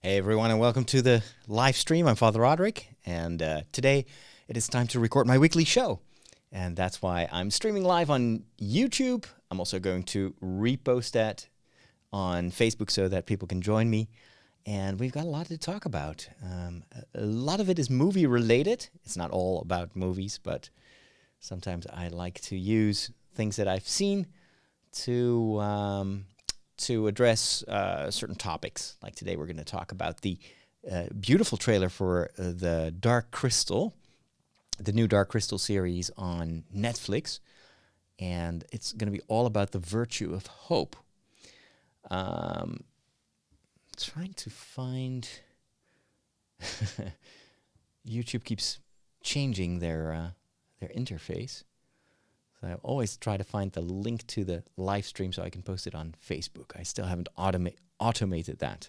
Hey everyone, and welcome to the live stream. I'm Father Roderick, and today it is time to record my weekly show. And that's why I'm streaming live on YouTube. I'm also going to repost that on Facebook so that people can join me. And we've got a lot to talk about. A lot of it is movie related. It's not all about movies, but sometimes I like to use things that I've seen to address certain topics. Like today we're going to talk about the beautiful trailer for the Dark Crystal, the new Dark Crystal series on Netflix. And it's going to be all about the virtue of hope. Trying to find... YouTube keeps changing their interface. So I always try to find the link to the live stream so I can post it on Facebook. I still haven't automated that.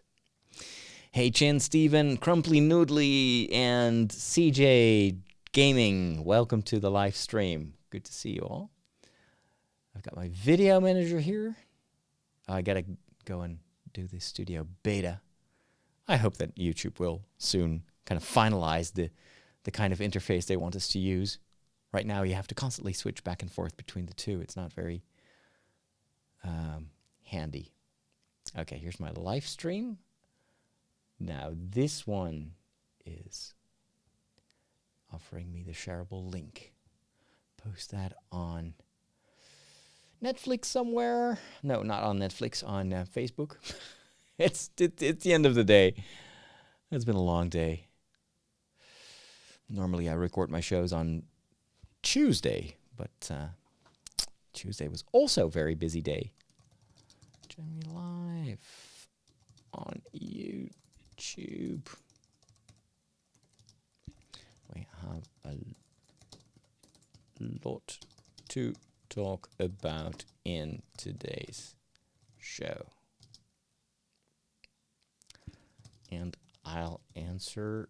Hey, Chin, Steven, Crumply Noodly, and CJ Gaming. Welcome to the live stream. Good to see you all. I've got my video manager here. I got to go and do the studio beta. I hope that YouTube will soon kind of finalize the kind of interface they want us to use. Right now, you have to constantly switch back and forth between the two. It's not very handy. Okay, here's my live stream. Now, this one is offering me the shareable link. Post that on Netflix somewhere. No, not on Netflix, on Facebook. It's the end of the day. It's been a long day. Normally, I record my shows on Tuesday, but Tuesday was also a very busy day. Join me live on YouTube. We have a lot to talk about in today's show. And I'll answer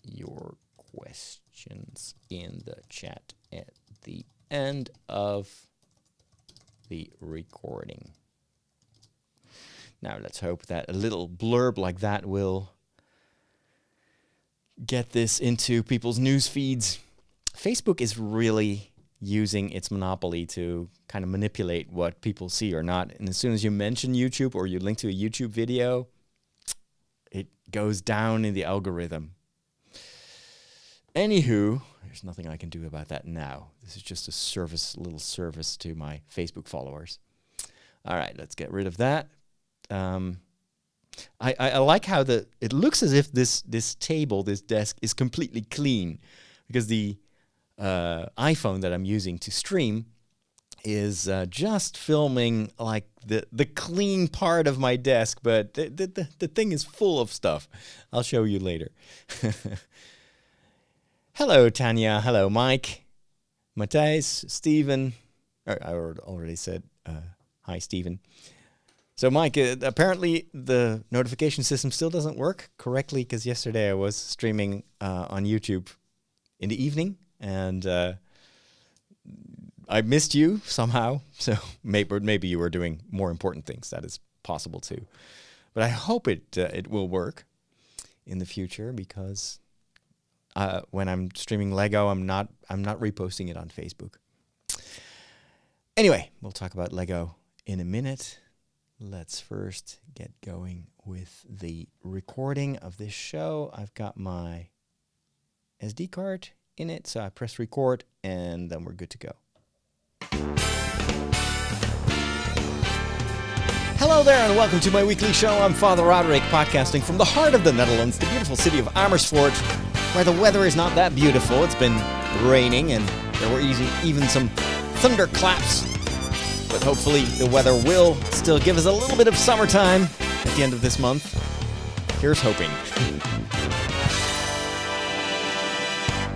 your questions in the chat at the end of the recording. Now let's hope that a little blurb like that will get this into people's news feeds. Facebook is really using its monopoly to kind of manipulate what people see or not. And as soon as you mention YouTube or you link to a YouTube video, it goes down in the algorithm. Anywho, there's nothing I can do about that now. This is just a little service to my Facebook followers. All right, let's get rid of that. I like how it looks as if this desk is completely clean, because the iPhone that I'm using to stream is just filming like the clean part of my desk, but the thing is full of stuff. I'll show you later. Hello, Tanya. Hello, Mike. Matthijs, Steven. I already said hi, Steven. So, Mike, apparently the notification system still doesn't work correctly, because yesterday I was streaming on YouTube in the evening, and I missed you somehow. So maybe you were doing more important things. That is possible too. But I hope it will work in the future, because when I'm streaming Lego, I'm not reposting it on Facebook. Anyway, we'll talk about Lego in a minute. Let's first get going with the recording of this show. I've got my SD card in it, so I press record, and then we're good to go. Hello there, and welcome to my weekly show. I'm Father Roderick, podcasting from the heart of the Netherlands, the beautiful city of Amersfoort, where the weather is not that beautiful. It's been raining, and there were even some thunderclaps. But hopefully the weather will still give us a little bit of summertime at the end of this month. Here's hoping.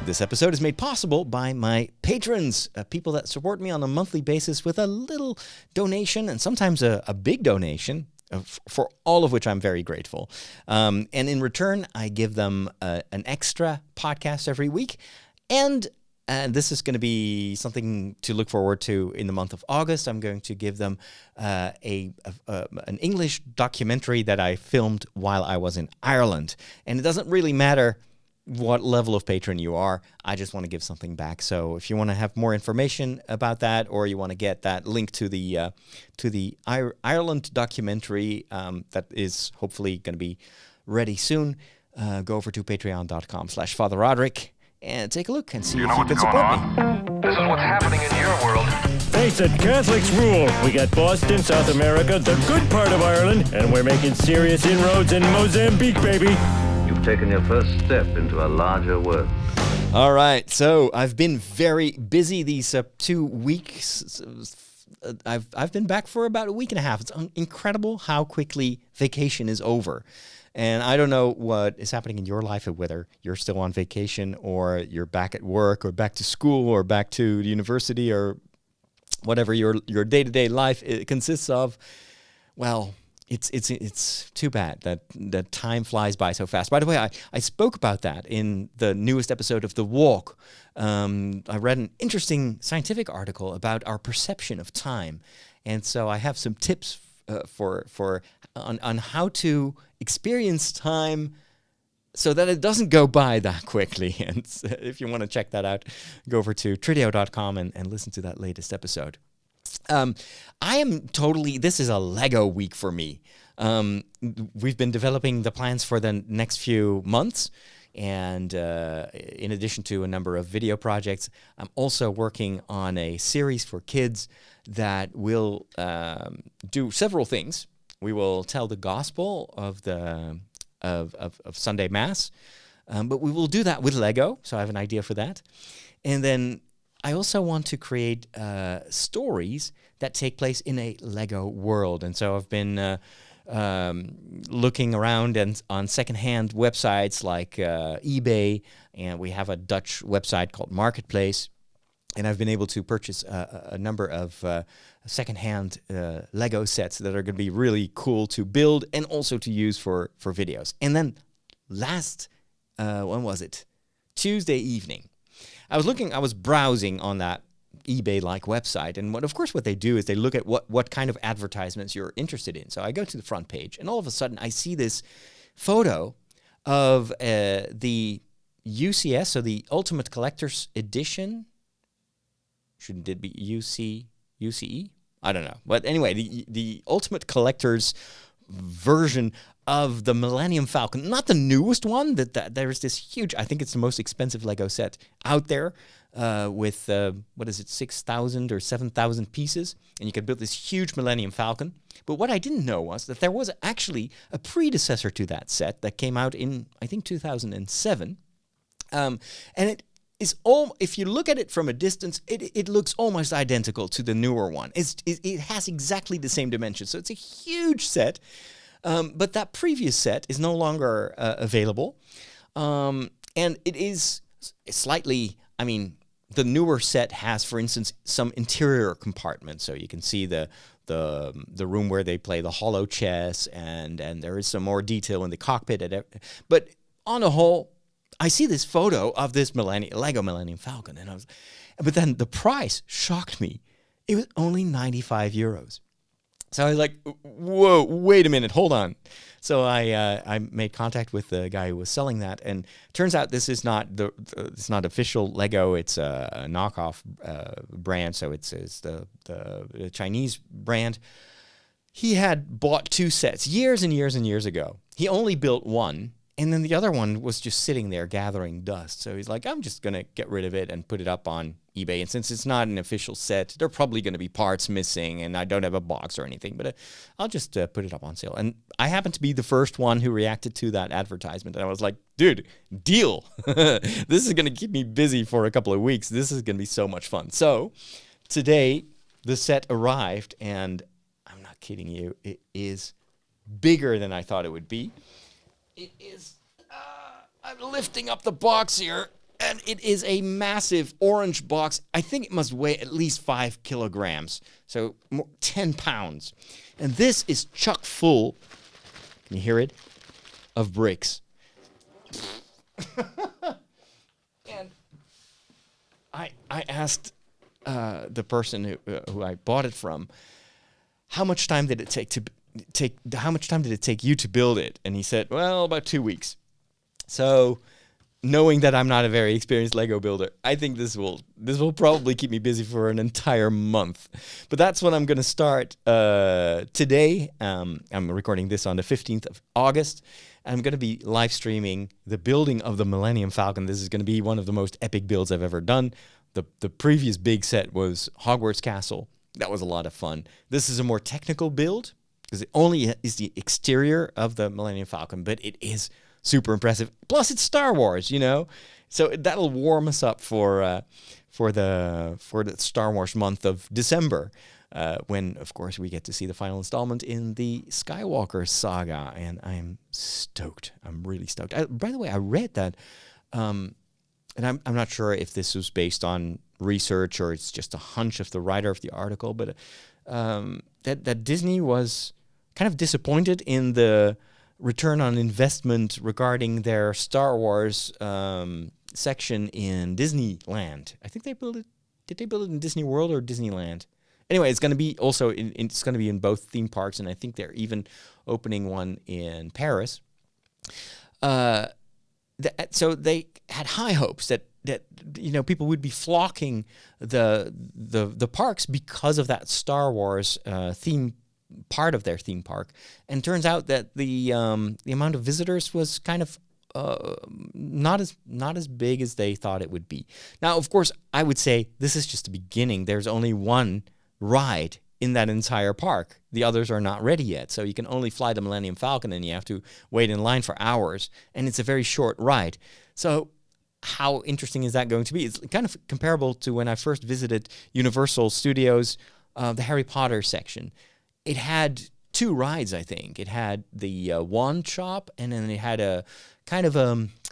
This episode is made possible by my patrons, people that support me on a monthly basis with a little donation, and sometimes a big donation, for all of which I'm very grateful. And in return, I give them an extra podcast every week, and And this is going to be something to look forward to in the month of August. I'm going to give them an English documentary that I filmed while I was in Ireland. And it doesn't really matter what level of patron you are. I just want to give something back. So if you want to have more information about that, or you want to get that link to the Ireland documentary that is hopefully going to be ready soon, go over to patreon.com/Father Roderick and take a look and see if you can support me. This is what's happening in your world. Face it, Catholics rule. We got Boston, South America, the good part of Ireland, and we're making serious inroads in Mozambique, baby. You've taken your first step into a larger world. All right, so I've been very busy these 2 weeks. I've been back for about a week and a half. It's incredible how quickly vacation is over. And I don't know what is happening in your life, whether you're still on vacation or you're back at work or back to school or back to the university or whatever your day-to-day life consists of. Well, it's too bad that time flies by so fast. By the way, I spoke about that in the newest episode of The Walk. I read an interesting scientific article about our perception of time. And so I have some tips on how to experience time so that it doesn't go by that quickly. And if you want to check that out, go over to tridio.com and listen to that latest episode. This is a Lego week for me. We've been developing the plans for the next few months. And in addition to a number of video projects, I'm also working on a series for kids that will do several things. We will tell the gospel of Sunday Mass, but we will do that with Lego. So I have an idea for that. And then I also want to create stories that take place in a Lego world. And so I've been looking around and on secondhand websites like eBay, and we have a Dutch website called Marketplace. And I've been able to purchase a number of secondhand Lego sets that are going to be really cool to build and also to use for videos. And then when was it? Tuesday evening. I was browsing on that eBay-like website, and what they do is they look at what kind of advertisements you're interested in. So I go to the front page, and all of a sudden I see this photo of the UCS, so the Ultimate Collector's Edition. Shouldn't it be UCE? I don't know. But anyway, the Ultimate Collector's version of the Millennium Falcon, not the newest one. That there's this huge, I think it's the most expensive Lego set out there with, 6,000 or 7,000 pieces. And you can build this huge Millennium Falcon. But what I didn't know was that there was actually a predecessor to that set that came out in, I think, 2007. And it is if you look at it from a distance, it looks almost identical to the newer one. It has exactly the same dimensions. So it's a huge set. But that previous set is no longer available. And it is slightly, the newer set has, for instance, some interior compartments. So you can see the room where they play the hollow chess, and there is some more detail in the cockpit. But on the whole, I see this photo of this Lego Millennium Falcon, but then the price shocked me. It was only 95 euros. So I was like, whoa, wait a minute, hold on. So I made contact with the guy who was selling that, and turns out this is not it's not official Lego. It's a knockoff brand, so it's the Chinese brand. He had bought 2 sets years and years and years ago. He only built one, and then the other one was just sitting there gathering dust. So he's like, I'm just going to get rid of it and put it up on eBay. And since it's not an official set, there are probably going to be parts missing, and I don't have a box or anything, but I'll just put it up on sale. And I happened to be the first one who reacted to that advertisement. And I was like, dude, deal. This is going to keep me busy for a couple of weeks. This is going to be so much fun. So today, the set arrived, and I'm not kidding you, it is bigger than I thought it would be. It is, I'm lifting up the box here, and it is a massive orange box. I think it must weigh at least 5 kilograms, so 10 pounds. And this is chock full, can you hear it, of bricks. And I asked the person who I bought it from, how much time did it take you to build it? And he said, well, about 2 weeks. So, knowing that I'm not a very experienced Lego builder, I think this will probably keep me busy for an entire month. But that's what I'm going to start today. I'm recording this on the 15th of August. I'm going to be live streaming the building of the Millennium Falcon. This is going to be one of the most epic builds I've ever done. The previous big set was Hogwarts Castle. That was a lot of fun. This is a more technical build because it only is the exterior of the Millennium Falcon, but it is super impressive. Plus, it's Star Wars, you know, so that'll warm us up for the Star Wars month of December, when, of course, we get to see the final installment in the Skywalker saga, and I'm stoked. I'm really stoked. By the way, I read that, and I'm not sure if this was based on research or it's just a hunch of the writer of the article, but that Disney was kind of disappointed in the return on investment regarding their Star Wars section in Disneyland. I think they built it. Did they build it in Disney World or Disneyland? Anyway, it's going to be also it's going to be in both theme parks, and I think they're even opening one in Paris. So they had high hopes that people would be flocking the parks because of that Star Wars theme part of their theme park, and turns out that the amount of visitors was kind of not as big as they thought it would be. Now, of course, I would say this is just the beginning. There's only one ride in that entire park. The others are not ready yet, so you can only fly the Millennium Falcon, and you have to wait in line for hours, and it's a very short ride. So how interesting is that going to be? It's kind of comparable to when I first visited Universal Studios, the Harry Potter section. It had two rides, I think. It had the wand shop, and then it had a kind of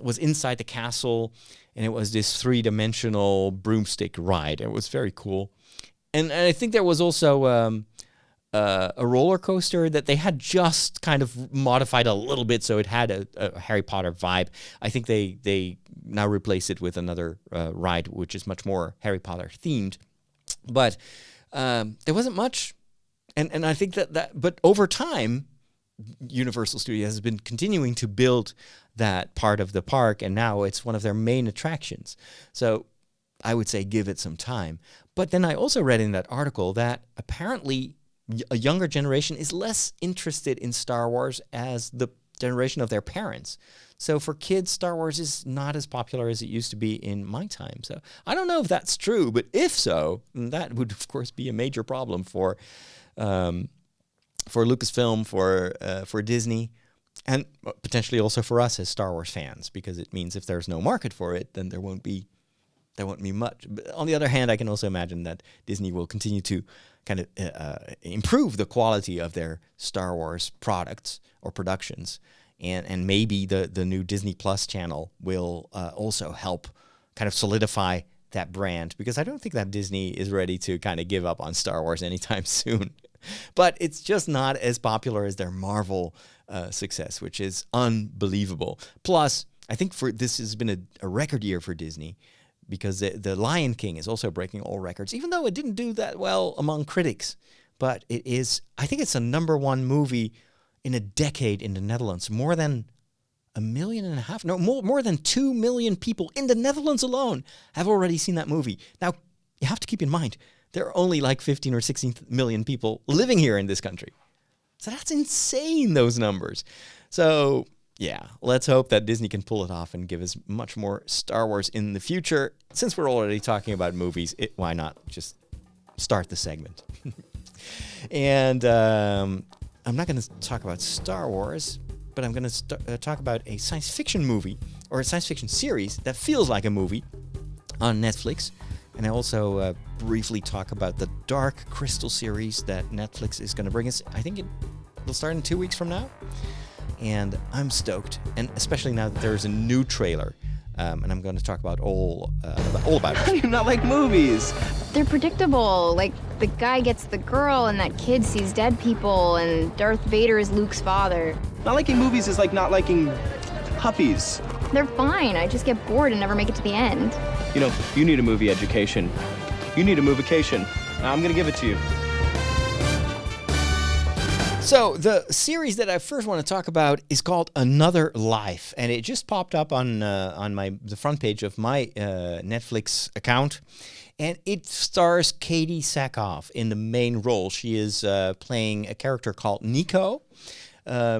was inside the castle, and it was this 3-dimensional broomstick ride. It was very cool. And I think there was also a roller coaster that they had just kind of modified a little bit, so it had a Harry Potter vibe. I think they now replace it with another ride, which is much more Harry Potter themed. But there wasn't much. And I think but over time, Universal Studios has been continuing to build that part of the park, and now it's one of their main attractions. So I would say give it some time. But then I also read in that article that apparently a younger generation is less interested in Star Wars as the generation of their parents. So for kids, Star Wars is not as popular as it used to be in my time. So I don't know if that's true, but if so, that would, of course, be a major problem for Lucasfilm, for Disney, and potentially also for us as Star Wars fans, because it means if there's no market for it, then there won't be much. But on the other hand, I can also imagine that Disney will continue to kind of improve the quality of their Star Wars products or productions, and maybe the new Disney Plus channel will also help kind of solidify that brand, because I don't think that Disney is ready to kind of give up on Star Wars anytime soon. But it's just not as popular as their Marvel success, which is unbelievable. Plus, I think this has been a record year for Disney, because the Lion King is also breaking all records, even though it didn't do that well among critics. But it is, I think it's a #1 movie in a decade in the Netherlands. More than 1.5 million, no, more than 2 million people in the Netherlands alone have already seen that movie. Now, you have to keep in mind, there are only like 15 or 16 million people living here in this country. So that's insane, those numbers. So yeah, let's hope that Disney can pull it off and give us much more Star Wars in the future. Since we're already talking about movies, why not just start the segment? And I'm not going to talk about Star Wars, but I'm going to talk about a science fiction movie, or a science fiction series that feels like a movie on Netflix. And I also briefly talk about the Dark Crystal series that Netflix is going to bring us. I think it'll start in 2 weeks from now. And I'm stoked, and especially now that there's a new trailer. And I'm going to talk about all about it. How do you not like movies? They're predictable. Like, the guy gets the girl, and that kid sees dead people, and Darth Vader is Luke's father. Not liking movies is like not liking puppies. They're fine. I just get bored and never make it to the end. You know, you need a movie education. You need a movication. I'm gonna give it to you. So the series that I first want to talk about is called Another Life, and it just popped up on the front page of my Netflix account, and it stars Katie Sackhoff in the main role. She is playing a character called Nico.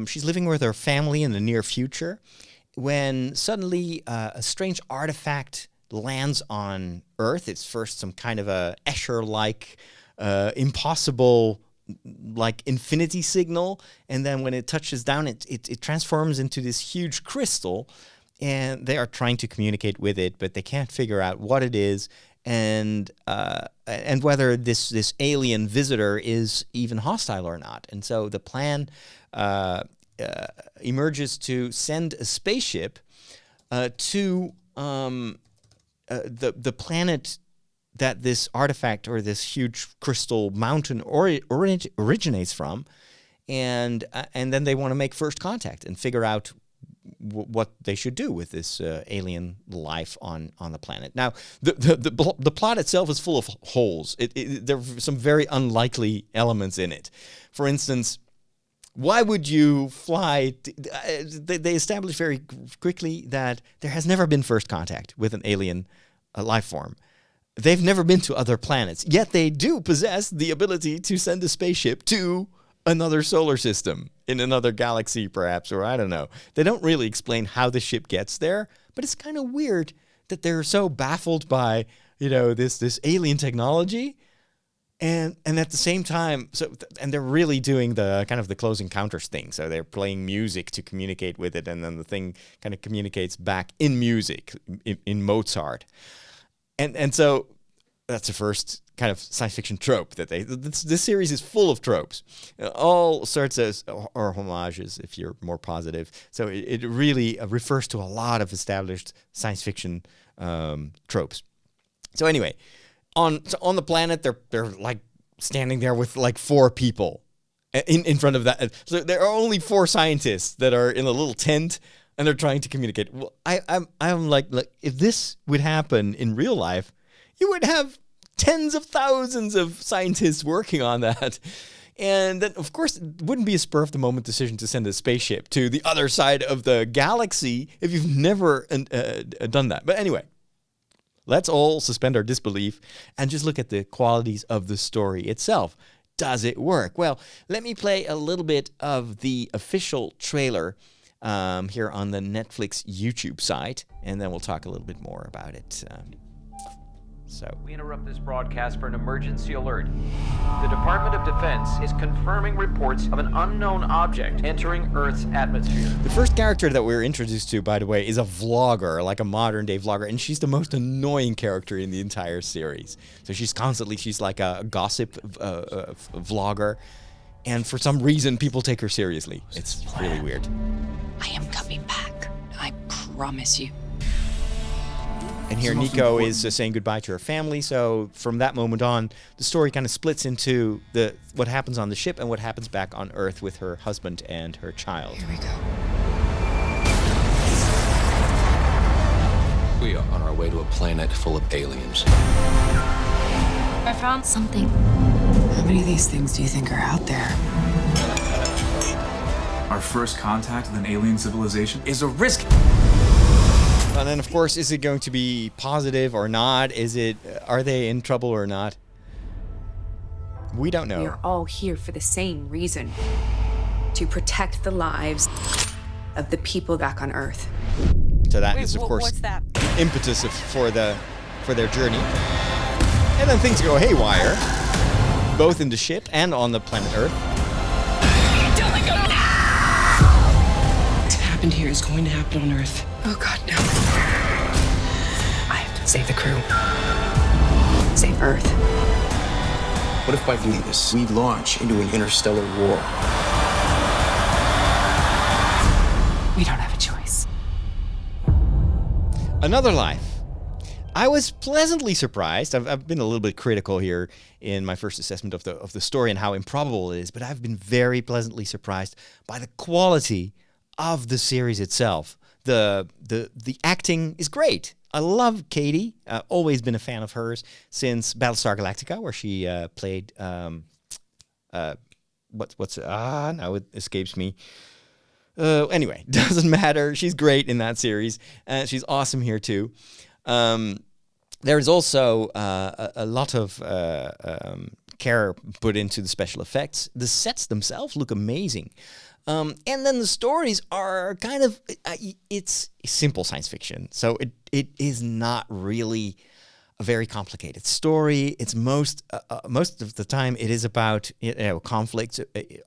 She's living with her family in the near future when suddenly a strange artifact lands on Earth. It's first some kind of a Escher-like, impossible, like infinity signal, and then when it touches down, it transforms into this huge crystal, and they are trying to communicate with it, but they can't figure out what it is, and whether this alien visitor is even hostile or not. And so the plan emerges to send a spaceship to the planet that this artifact or this huge crystal mountain originates from, and then they want to make first contact and figure out what they should do with this alien life on the planet. Now, the plot itself is full of holes. There are some very unlikely elements in it. For instance, why would you fly? They establish very quickly that there has never been first contact with an alien life form. They've never been to other planets, yet they do possess the ability to send a spaceship to another solar system, in another galaxy perhaps, or I don't know. They don't really explain how the ship gets there, but it's kind of weird that they're so baffled by, this alien technology, and at the same time, and they're really doing the kind of the Close Encounters thing. So they're playing music to communicate with it, and then the thing kind of communicates back in music, in Mozart. And so that's the first kind of science fiction trope that this series is full of tropes, all sorts of, or homages if you're more positive. So it really refers to a lot of established science fiction tropes. So anyway, on the planet, they're like standing there with like 4 people in front of that. So there are only 4 scientists that are in a little tent, and they're trying to communicate. Well, I'm like, if this would happen in real life, you would have tens of thousands of scientists working on that. And then, of course, it wouldn't be a spur-of-the-moment decision to send a spaceship to the other side of the galaxy if you've never done that. But anyway, let's all suspend our disbelief and just look at the qualities of the story itself. Does it work? Well, let me play a little bit of the official trailer here on the Netflix YouTube site, and then we'll talk a little bit more about it. We interrupt this broadcast for an emergency alert. The Department of Defense is confirming reports of an unknown object entering Earth's atmosphere. The first character that we're introduced to, by the way, is a vlogger, like a modern-day vlogger, and she's the most annoying character in the entire series. So she's like a gossip vlogger, and for some reason, people take her seriously. It's really weird. I am coming back. I promise you. And here Nico is saying goodbye to her family. So from that moment on, the story kind of splits into what happens on the ship and what happens back on Earth with her husband and her child. Here we go. We are on our way to a planet full of aliens. I found something. How many of these things do you think are out there? Our first contact with an alien civilization is a risk. And then, of course, is it going to be positive or not? Are they in trouble or not? We don't know. We are all here for the same reason. To protect the lives of the people back on Earth. So that is, of course, what's that? impetus for their journey. And then things go haywire, both in the ship and on the planet Earth. What happened here is going to happen on Earth. Oh God, no. I have to save the crew. Save Earth. What if by doing this, we launch into an interstellar war? We don't have a choice. Another Life. I was pleasantly surprised. I've been a little bit critical here in my first assessment of the story and how improbable it is, but I've been very pleasantly surprised by the quality of the series itself. The acting is great. I love Katie. Always been a fan of hers since Battlestar Galactica, where she played now it escapes me. Anyway, doesn't matter. She's great in that series. She's awesome here too. There's also a lot of care put into the special effects. The sets themselves look amazing. And then the stories are kind of, it's simple science fiction. So it is not really a very complicated story. It's most of the time it is about conflicts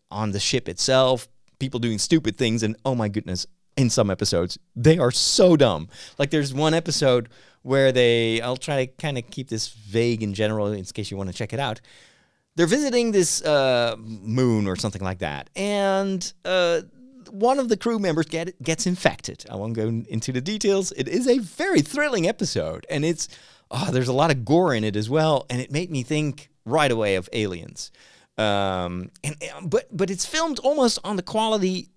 on the ship itself, people doing stupid things, and oh my goodness, in some episodes, they are so dumb. Like there's one episode where I'll try to kind of keep this vague in general in case you want to check it out. They're visiting this moon or something like that, and one of the crew members gets infected. I won't go into the details. It is a very thrilling episode, and there's a lot of gore in it as well, and it made me think right away of Aliens. But it's filmed almost on the quality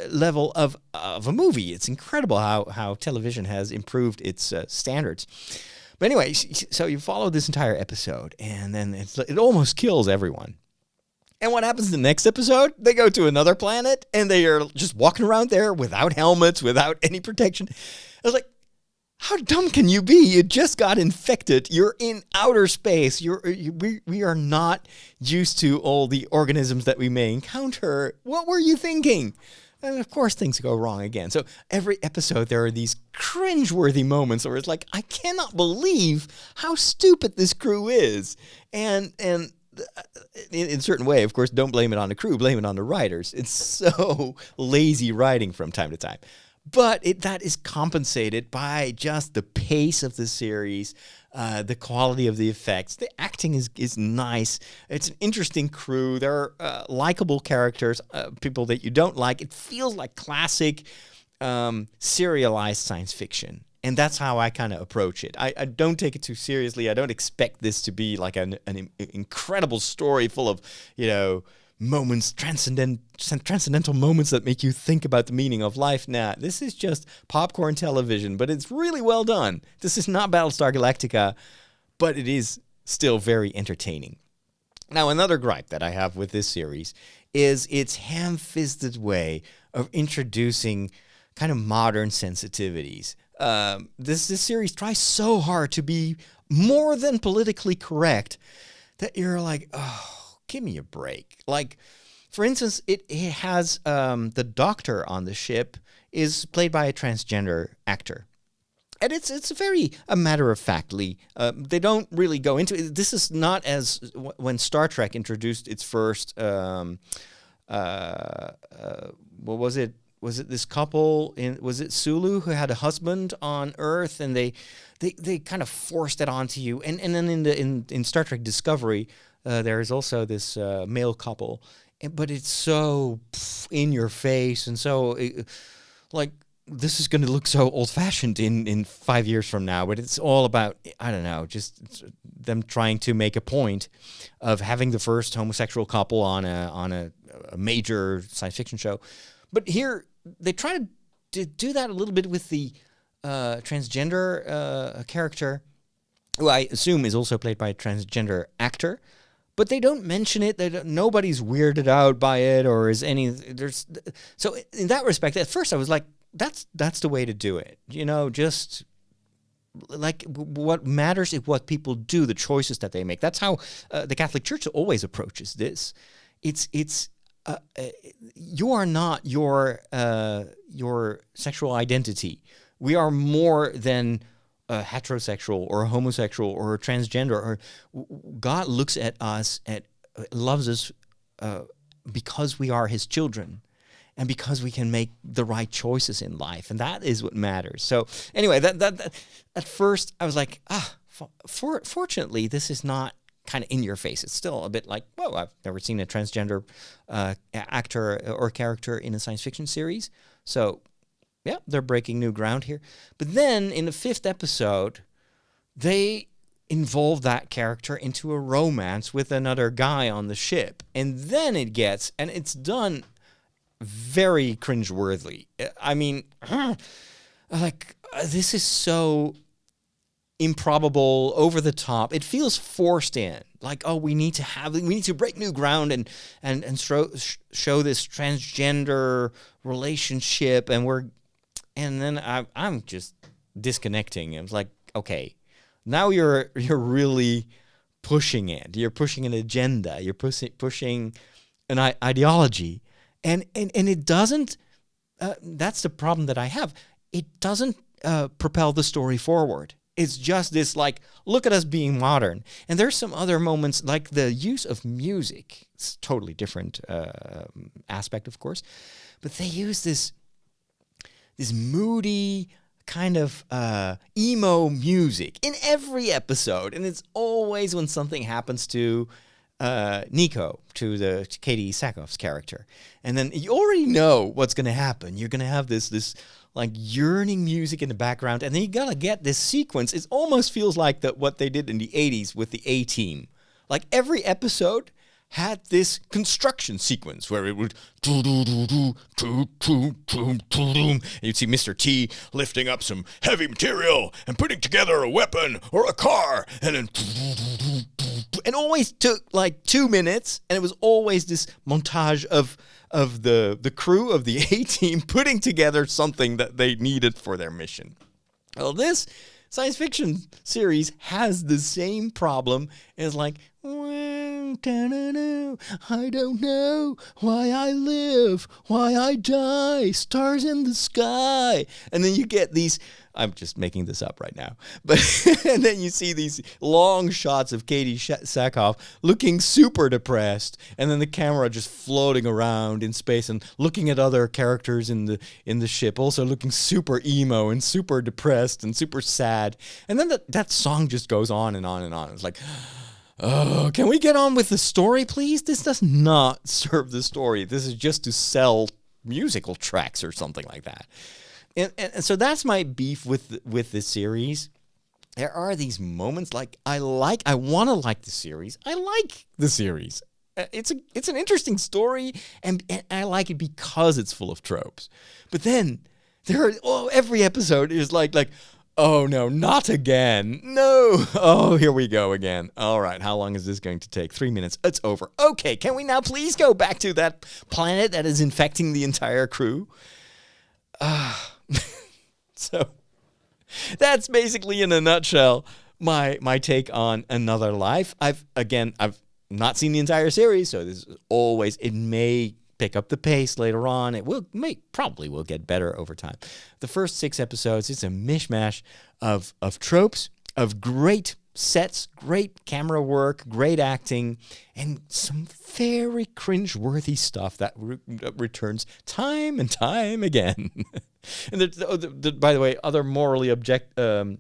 level of a movie. It's incredible how television has improved its standards. But anyway, so you follow this entire episode, and then it almost kills everyone. And what happens in the next episode? They go to another planet, and they are just walking around there without helmets, without any protection. I was like, how dumb can you be? You just got infected. You're in outer space. We are not used to all the organisms that we may encounter. What were you thinking? And of course, things go wrong again. So every episode, there are these cringeworthy moments where it's like, I cannot believe how stupid this crew is. And in a certain way, of course, don't blame it on the crew, blame it on the writers. It's so lazy writing from time to time. But that is compensated by just the pace of the series, the quality of the effects. The acting is nice. It's an interesting crew. There are likable characters, people that you don't like. It feels like classic serialized science fiction. And that's how I kind of approach it. I don't take it too seriously. I don't expect this to be like an incredible story full of, moments, transcendental moments that make you think about the meaning of life. Nah, this is just popcorn television, but it's really well done. This is not Battlestar Galactica, but it is still very entertaining. Now, another gripe that I have with this series is its ham-fisted way of introducing kind of modern sensitivities. This series tries so hard to be more than politically correct that you're like, oh, give me a break. Like, for instance, it has the doctor on the ship is played by a transgender actor. And it's very matter-of-factly. They don't really go into it. This is not as when Star Trek introduced its first, what was it? Was it this couple, was it Sulu, who had a husband on Earth, and they kind of forced it onto you. And then in Star Trek Discovery, there is also this male couple, but it's so in your face, and so this is going to look so old-fashioned in 5 years from now. But it's all about, I don't know, just them trying to make a point of having the first homosexual couple on a major science fiction show. But here they try to do that a little bit with the transgender character, who I assume is also played by a transgender actor. But they don't mention it. Nobody's weirded out by it, or is any. So in that respect, at first I was like, "That's the way to do it." Just like what matters is what people do, the choices that they make. That's how the Catholic Church always approaches this. You are not your sexual identity. We are more than a heterosexual or a homosexual or a transgender. Or God looks at us, loves us because we are His children, and because we can make the right choices in life, and that is what matters. So anyway, that at first I was like, fortunately, this is not kind of in your face. It's still a bit like, whoa, I've never seen a transgender actor or character in a science fiction series. So yeah, they're breaking new ground here. But then in the 5th episode, they involve that character into a romance with another guy on the ship. And then it's done very cringeworthy. I mean, this is so improbable, over the top. It feels forced in. Like, oh, we need to break new ground and show this transgender relationship, and then I'm just disconnecting. It was like, okay, now you're really pushing it. You're pushing an agenda. You're pushing an ideology, and it doesn't. That's the problem that I have. It doesn't propel the story forward. It's just this, like, look at us being modern. And there's some other moments, like the use of music. It's a totally different aspect, of course. But they use this moody kind of emo music in every episode. And it's always when something happens to Nico, to Katie Sackhoff's character. And then you already know what's going to happen. You're going to have this like yearning music in the background, and then you gotta get this sequence. It almost feels like what they did in the 80s with the A-Team. Like every episode had this construction sequence where it would and you'd see Mr. T lifting up some heavy material and putting together a weapon or a car, and then and always took like 2 minutes, and it was always this montage of the crew of the A-Team putting together something that they needed for their mission. Well, this science fiction series has the same problem. It's like, I don't know why I live, why I die, stars in the sky. And then you get these, I'm just making this up right now, but and then you see these long shots of Katie Sackhoff looking super depressed, and then the camera just floating around in space and looking at other characters in the ship, also looking super emo and super depressed and super sad. And then that song just goes on and on and on. It's like, oh, can we get on with the story, please? This does not serve the story. This is just to sell musical tracks or something like that. And so that's my beef with this series. There are these moments like I want to like the series. I like the series. It's an interesting story, and I like it because it's full of tropes. But then every episode is like, oh no, not again. No. Oh, here we go again. All right, how long is this going to take? 3 minutes. It's over. Okay, can we now please go back to that planet that is infecting the entire crew? So that's basically, in a nutshell, my take on Another Life. I've not seen the entire series, so it may pick up the pace later on. It probably will get better over time. The first 6 episodes, it's a mishmash of tropes, of great sets, great camera work, great acting, and some very cringe-worthy stuff that returns time and time again. And by the way, other morally objectionable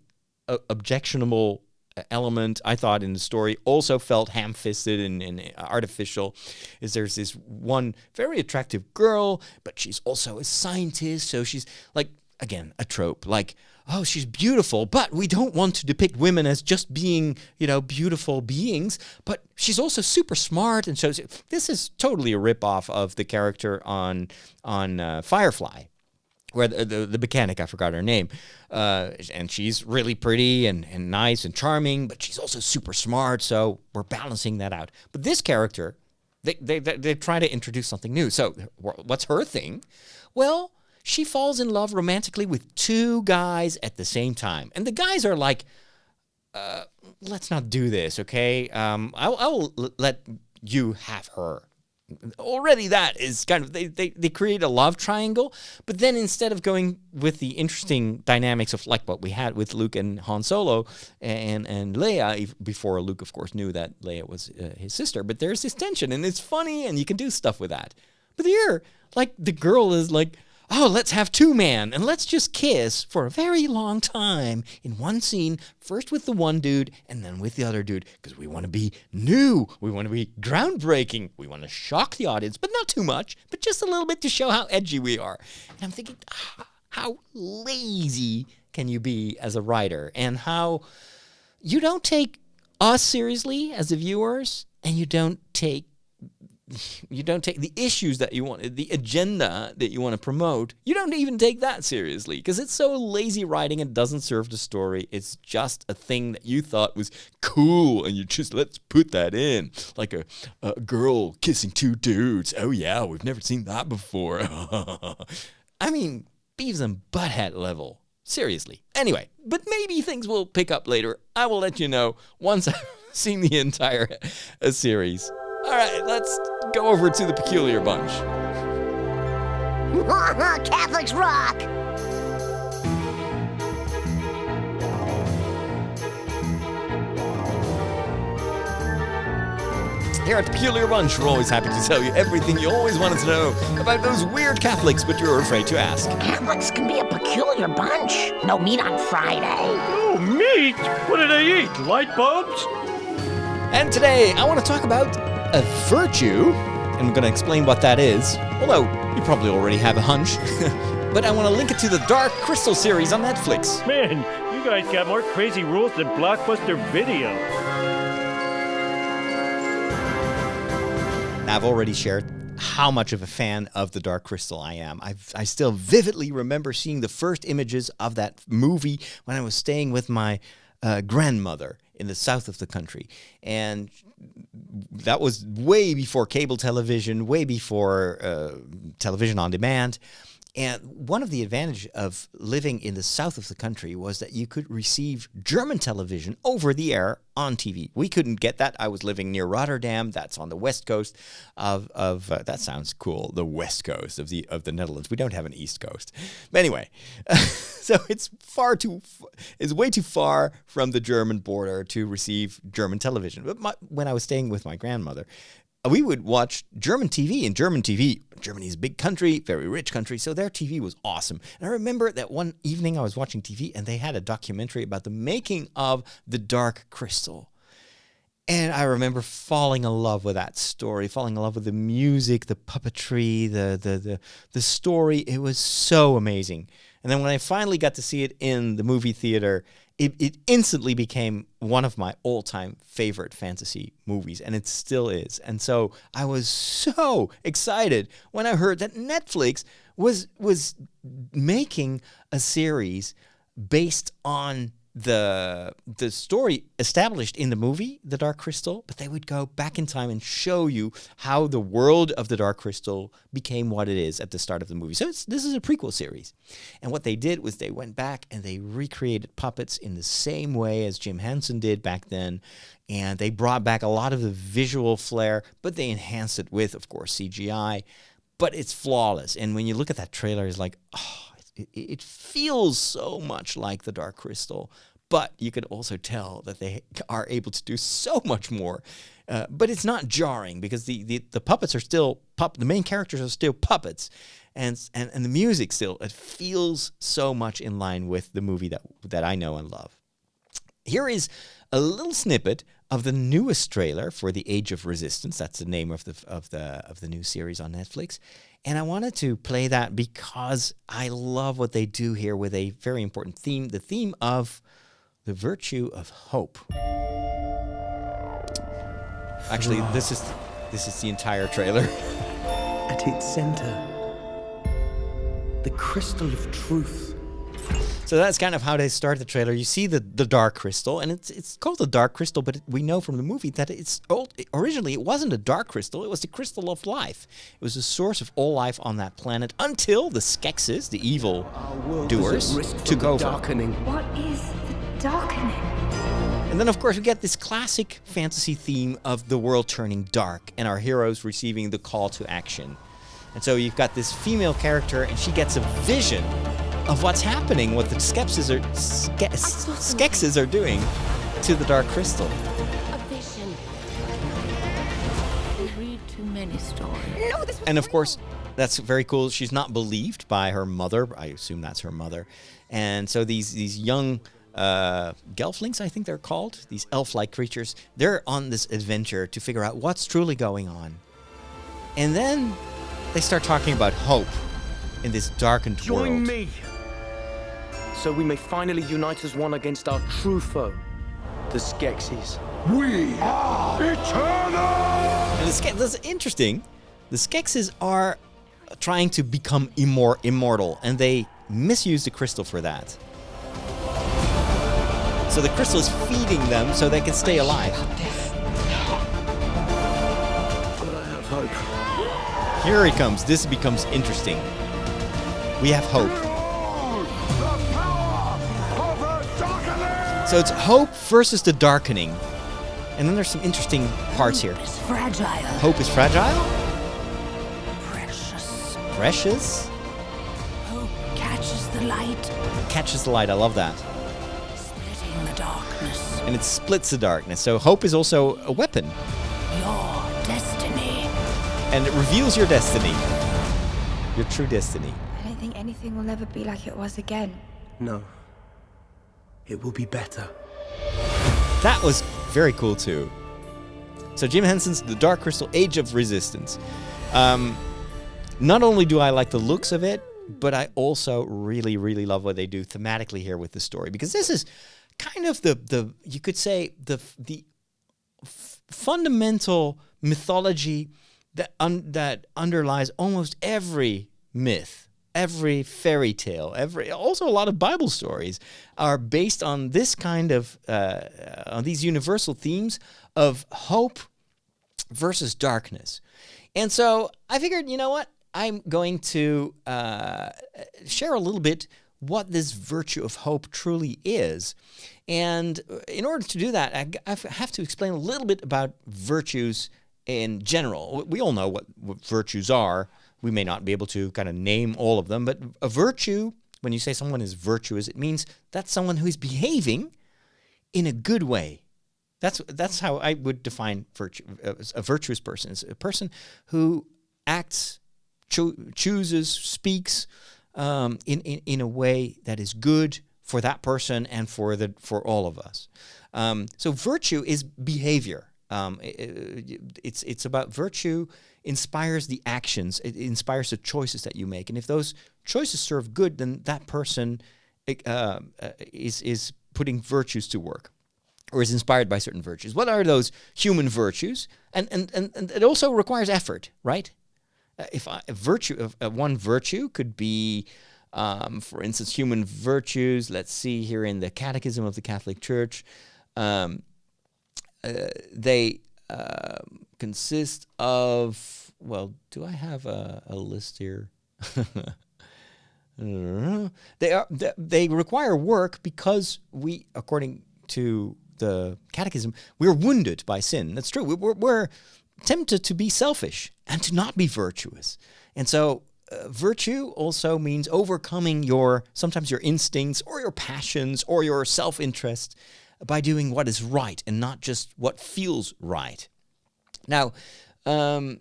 element I thought in the story also felt ham-fisted and artificial. Is there's this one very attractive girl, but she's also a scientist, so she's like, again, a trope, like, oh, she's beautiful, but we don't want to depict women as just being, beautiful beings, but she's also super smart, and so this is totally a ripoff of the character on Firefly, where the mechanic, I forgot her name, and she's really pretty and nice and charming, but she's also super smart, so we're balancing that out. But this character, they try to introduce something new. So what's her thing? Well, she falls in love romantically with 2 guys at the same time. And the guys are like, let's not do this, okay? I will let you have her. Already that is kind of, they create a love triangle, but then instead of going with the interesting dynamics of like what we had with Luke and Han Solo and Leia, before Luke, of course, knew that Leia was his sister, but there's this tension, and it's funny, and you can do stuff with that. But here, like, the girl is like, oh, let's have 2 men, and let's just kiss for a very long time in one scene, first with the one dude and then with the other dude, because we want to be new, we want to be groundbreaking, we want to shock the audience, but not too much, but just a little bit to show how edgy we are. And I'm thinking, how lazy can you be as a writer, and how you don't take us seriously as the viewers, and you don't take you don't take the issues that you want, the agenda that you want to promote, you don't even take that seriously because it's so lazy writing and doesn't serve the story. It's just a thing that you thought was cool and you just, let's put that in. Like a girl kissing two dudes. Oh yeah, we've never seen that before. I mean, Beavis and Butthead level. Seriously. Anyway, but maybe things will pick up later. I will let you know once I've seen the entire series. All right, let's go over to the Peculiar Bunch. Catholics rock! Here at the Peculiar Bunch, we're always happy to tell you everything you always wanted to know about those weird Catholics, but you're afraid to ask. Catholics can be a peculiar bunch. No meat on Friday. Oh, meat? What do they eat? Light bulbs? And today, I want to talk about a virtue, and I'm going to explain what that is, although you probably already have a hunch. But I want to link it to the Dark Crystal series on Netflix. Man, you guys got more crazy rules than Blockbuster Video. Now, I've already shared how much of a fan of the Dark Crystal I am. I still vividly remember seeing the first images of that movie when I was staying with my grandmother in the south of the country. And that was way before cable television, way before television on demand. And one of the advantages of living in the south of the country was that you could receive German television over the air on TV. We couldn't get that. I was living near Rotterdam. That's on the west coast of that sounds cool. The west coast of the Netherlands. We don't have an east coast. But anyway, so it's way too far from the German border to receive German television. But when I was staying with my grandmother, we would watch German TV, and Germany's a big country, very rich country, so their TV was awesome. And I remember that one evening I was watching TV, and they had a documentary about the making of the Dark Crystal. And I remember falling in love with that story, falling in love with the music, the puppetry, the story. It was so amazing. And then when I finally got to see it in the movie theater, it instantly became one of my all-time favorite fantasy movies, and it still is. And so I was so excited when I heard that Netflix was making a series based on the story established in the movie, The Dark Crystal, but they would go back in time and show you how the world of the Dark Crystal became what it is at the start of the movie. So this is a prequel series. And what they did was they went back and they recreated puppets in the same way as Jim Henson did back then. And they brought back a lot of the visual flair, but they enhanced it with, of course, CGI. But it's flawless. And when you look at that trailer, it's like, oh, it feels so much like the Dark Crystal, but you could also tell that they are able to do so much more. But it's not jarring because the puppets are still the main characters are still puppets, and the music still, it feels so much in line with the movie that I know and love. Here is a little snippet of the newest trailer for The Age of Resistance. That's the name of the new series on Netflix. And I wanted to play that because I love what they do here with a very important theme, the theme of the virtue of hope. Actually, this is the entire trailer. At its center, the crystal of truth. So that's kind of how they start the trailer. You see the Dark Crystal, and it's called the Dark Crystal, but we know from the movie that originally it wasn't a dark crystal, it was the crystal of life. It was the source of all life on that planet until the Skeksis, the evil doers, took over. Darkening. What is the darkening? And then, of course, we get this classic fantasy theme of the world turning dark and our heroes receiving the call to action. And so you've got this female character, and she gets a vision of what's happening, what the Skeksis are doing to the Dark Crystal. A vision. We read too many stories. No, this was And of course, that's very cool. She's not believed by her mother. I assume that's her mother. And so these young gelflings, I think they're called, these elf-like creatures, they're on this adventure to figure out what's truly going on. And then they start talking about hope in this darkened world. Join me, so we may finally unite as one against our true foe, the Skeksis. We are eternal! And that's interesting. The Skeksis are trying to become immortal, and they misuse the crystal for that. So the crystal is feeding them so they can stay alive. But I have hope. Here he comes. This becomes interesting. We have hope. So it's hope versus the darkening. And then there's some interesting parts here. It's fragile. Hope is fragile? Precious. Precious? Hope catches the light. Catches the light. I love that. Splitting the darkness. And it splits the darkness. So hope is also a weapon. Your destiny. And it reveals your destiny. Your true destiny. I don't think anything will ever be like it was again. No. It will be better. That was very cool too. So Jim Henson's The Dark Crystal, Age of Resistance. Not only do I like the looks of it, but I also really, really love what they do thematically here with the story, because this is kind of the you could say the fundamental mythology that underlies almost every myth, every fairy tale, also a lot of Bible stories are based on this kind of on these universal themes of hope versus darkness. And so I figured, you know what? I'm going to share a little bit what this virtue of hope truly is. And in order to do that, I have to explain a little bit about virtues in general. We all know what virtues are. We may not be able to kind of name all of them, but a virtue, when you say someone is virtuous, it means that's someone who is behaving in a good way. That's how I would define virtue. A virtuous person is a person who acts, chooses, speaks in a way that is good for that person and for all of us. So virtue is behavior. It's about virtue inspires the actions. It inspires the choices that you make, and if those choices serve good, then that person is putting virtues to work, or is inspired by certain virtues. What are those human virtues? And it also requires effort, right? One virtue could be, for instance, human virtues. Let's see here in the Catechism of the Catholic Church. They consist of, well, do I have a list here? They require work because we, according to the Catechism, we're wounded by sin. That's true. We're tempted to be selfish and to not be virtuous. And so virtue also means overcoming sometimes your instincts or your passions or your self-interest by doing what is right and not just what feels right. Now, a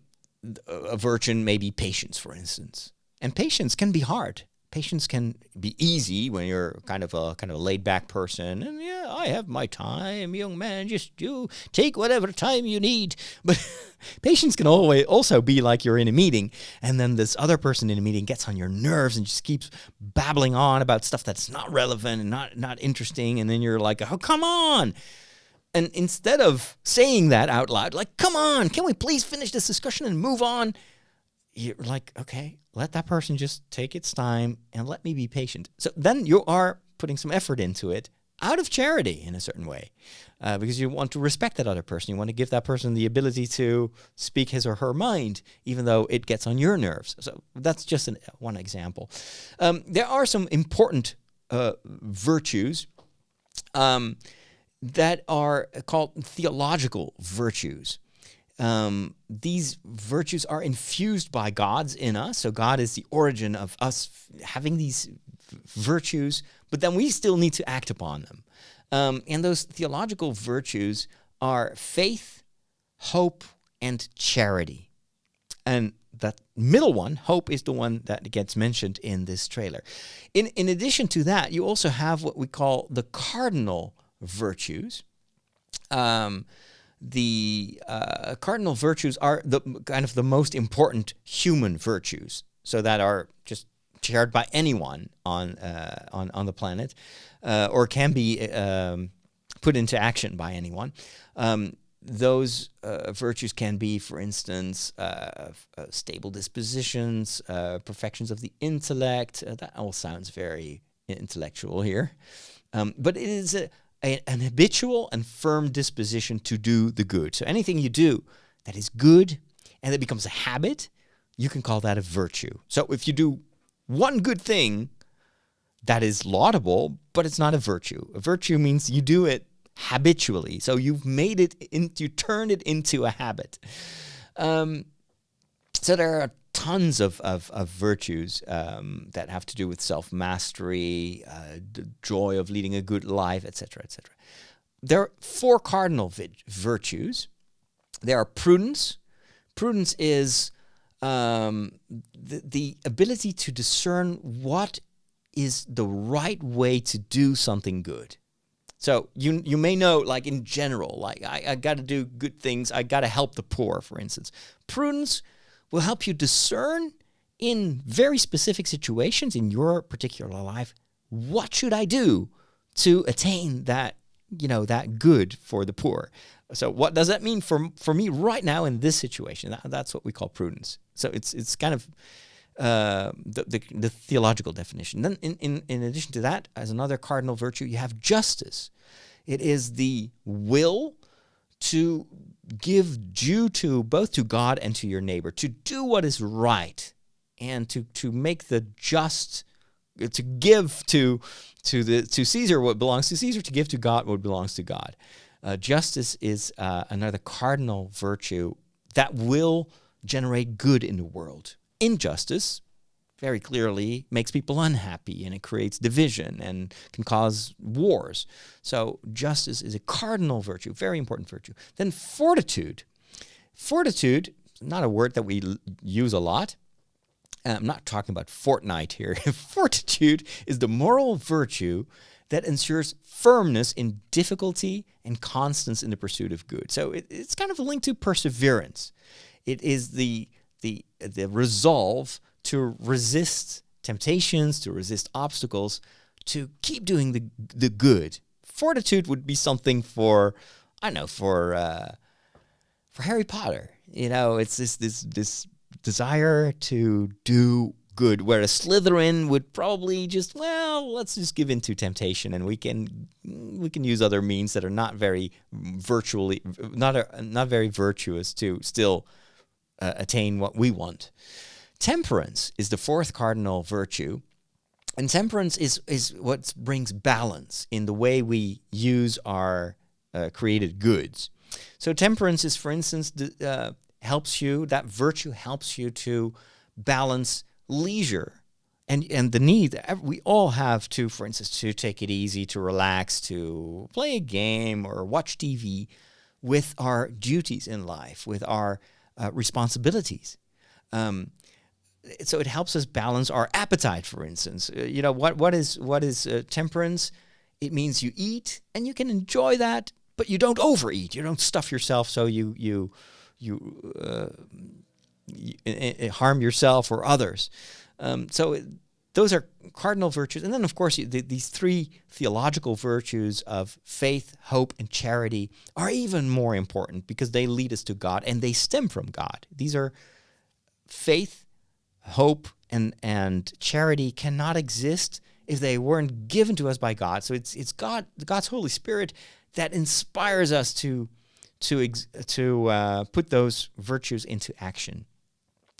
virtue may be patience, for instance. And patience can be hard. Patience can be easy when you're kind of a laid-back person. And yeah, I have my time, young man. Just you take whatever time you need. But patience can also be like you're in a meeting, and then this other person in a meeting gets on your nerves and just keeps babbling on about stuff that's not relevant and not interesting. And then you're like, oh, come on. And instead of saying that out loud, like, come on, can we please finish this discussion and move on? You're like, okay, let that person just take its time and let me be patient. So then you are putting some effort into it out of charity in a certain way, because you want to respect that other person. You want to give that person the ability to speak his or her mind, even though it gets on your nerves. So that's just one example. There are some important virtues that are called theological virtues. These virtues are infused by God in us. So God is the origin of us having these virtues, but then we still need to act upon them. And those theological virtues are faith, hope, and charity. And that middle one, hope, is the one that gets mentioned in this trailer. In addition to that, you also have what we call the cardinal virtues. The cardinal virtues are the kind of the most important human virtues, so that are just shared by anyone on the planet, or can be put into action by anyone. Those virtues can be, for instance, stable dispositions, perfections of the intellect. That all sounds very intellectual here. But it is an habitual and firm disposition to do the good. So anything you do that is good and that becomes a habit, you can call that a virtue. So if you do one good thing, that is laudable, but it's not a virtue. A virtue means you do it habitually. So you've made it you turned it into a habit. So there are tons of virtues that have to do with self-mastery, the joy of leading a good life, etc., etc. There are 4 cardinal virtues. There are prudence. Prudence is the ability to discern what is the right way to do something good. So you may know, like in general, like I got to do good things. I got to help the poor, for instance. Prudence will help you discern in very specific situations in your particular life, what should I do to attain that, that good for the poor? So what does that mean for me right now in this situation? That's what we call prudence. So it's kind of the theological definition. Then in addition to that, as another cardinal virtue, you have justice. It is the will to give due to both to God and to your neighbor, to do what is right, and to make the just, to give to Caesar what belongs to Caesar, to give to God what belongs to God. Justice is another cardinal virtue that will generate good in the world. Injustice, very clearly, makes people unhappy, and it creates division and can cause wars. So justice is a cardinal virtue, very important virtue. Then fortitude. Fortitude, not a word that we use a lot. I'm not talking about Fortnite here. Fortitude is the moral virtue that ensures firmness in difficulty and constance in the pursuit of good. So it's kind of linked to perseverance. It is the resolve to resist temptations, to resist obstacles, to keep doing the good. Fortitude would be something for Harry Potter. It's this desire to do good, whereas Slytherin would probably just, let's just give in to temptation, and we can use other means that are not very not very virtuous to still attain what we want. Temperance is the 4th cardinal virtue, and temperance is what brings balance in the way we use our created goods. So temperance is, for instance, that virtue helps you to balance leisure and the need that we all have to, for instance, to take it easy, to relax, to play a game or watch TV, with our duties in life, with our responsibilities. So it helps us balance our appetite, for instance. What is temperance? It means you eat and you can enjoy that, but you don't overeat. You don't stuff yourself so you harm yourself or others. Those are cardinal virtues. And then, of course, these 3 theological virtues of faith, hope, and charity are even more important because they lead us to God and they stem from God. These are faith, hope, and charity cannot exist if they weren't given to us by God. So it's God's Holy Spirit that inspires us to put those virtues into action.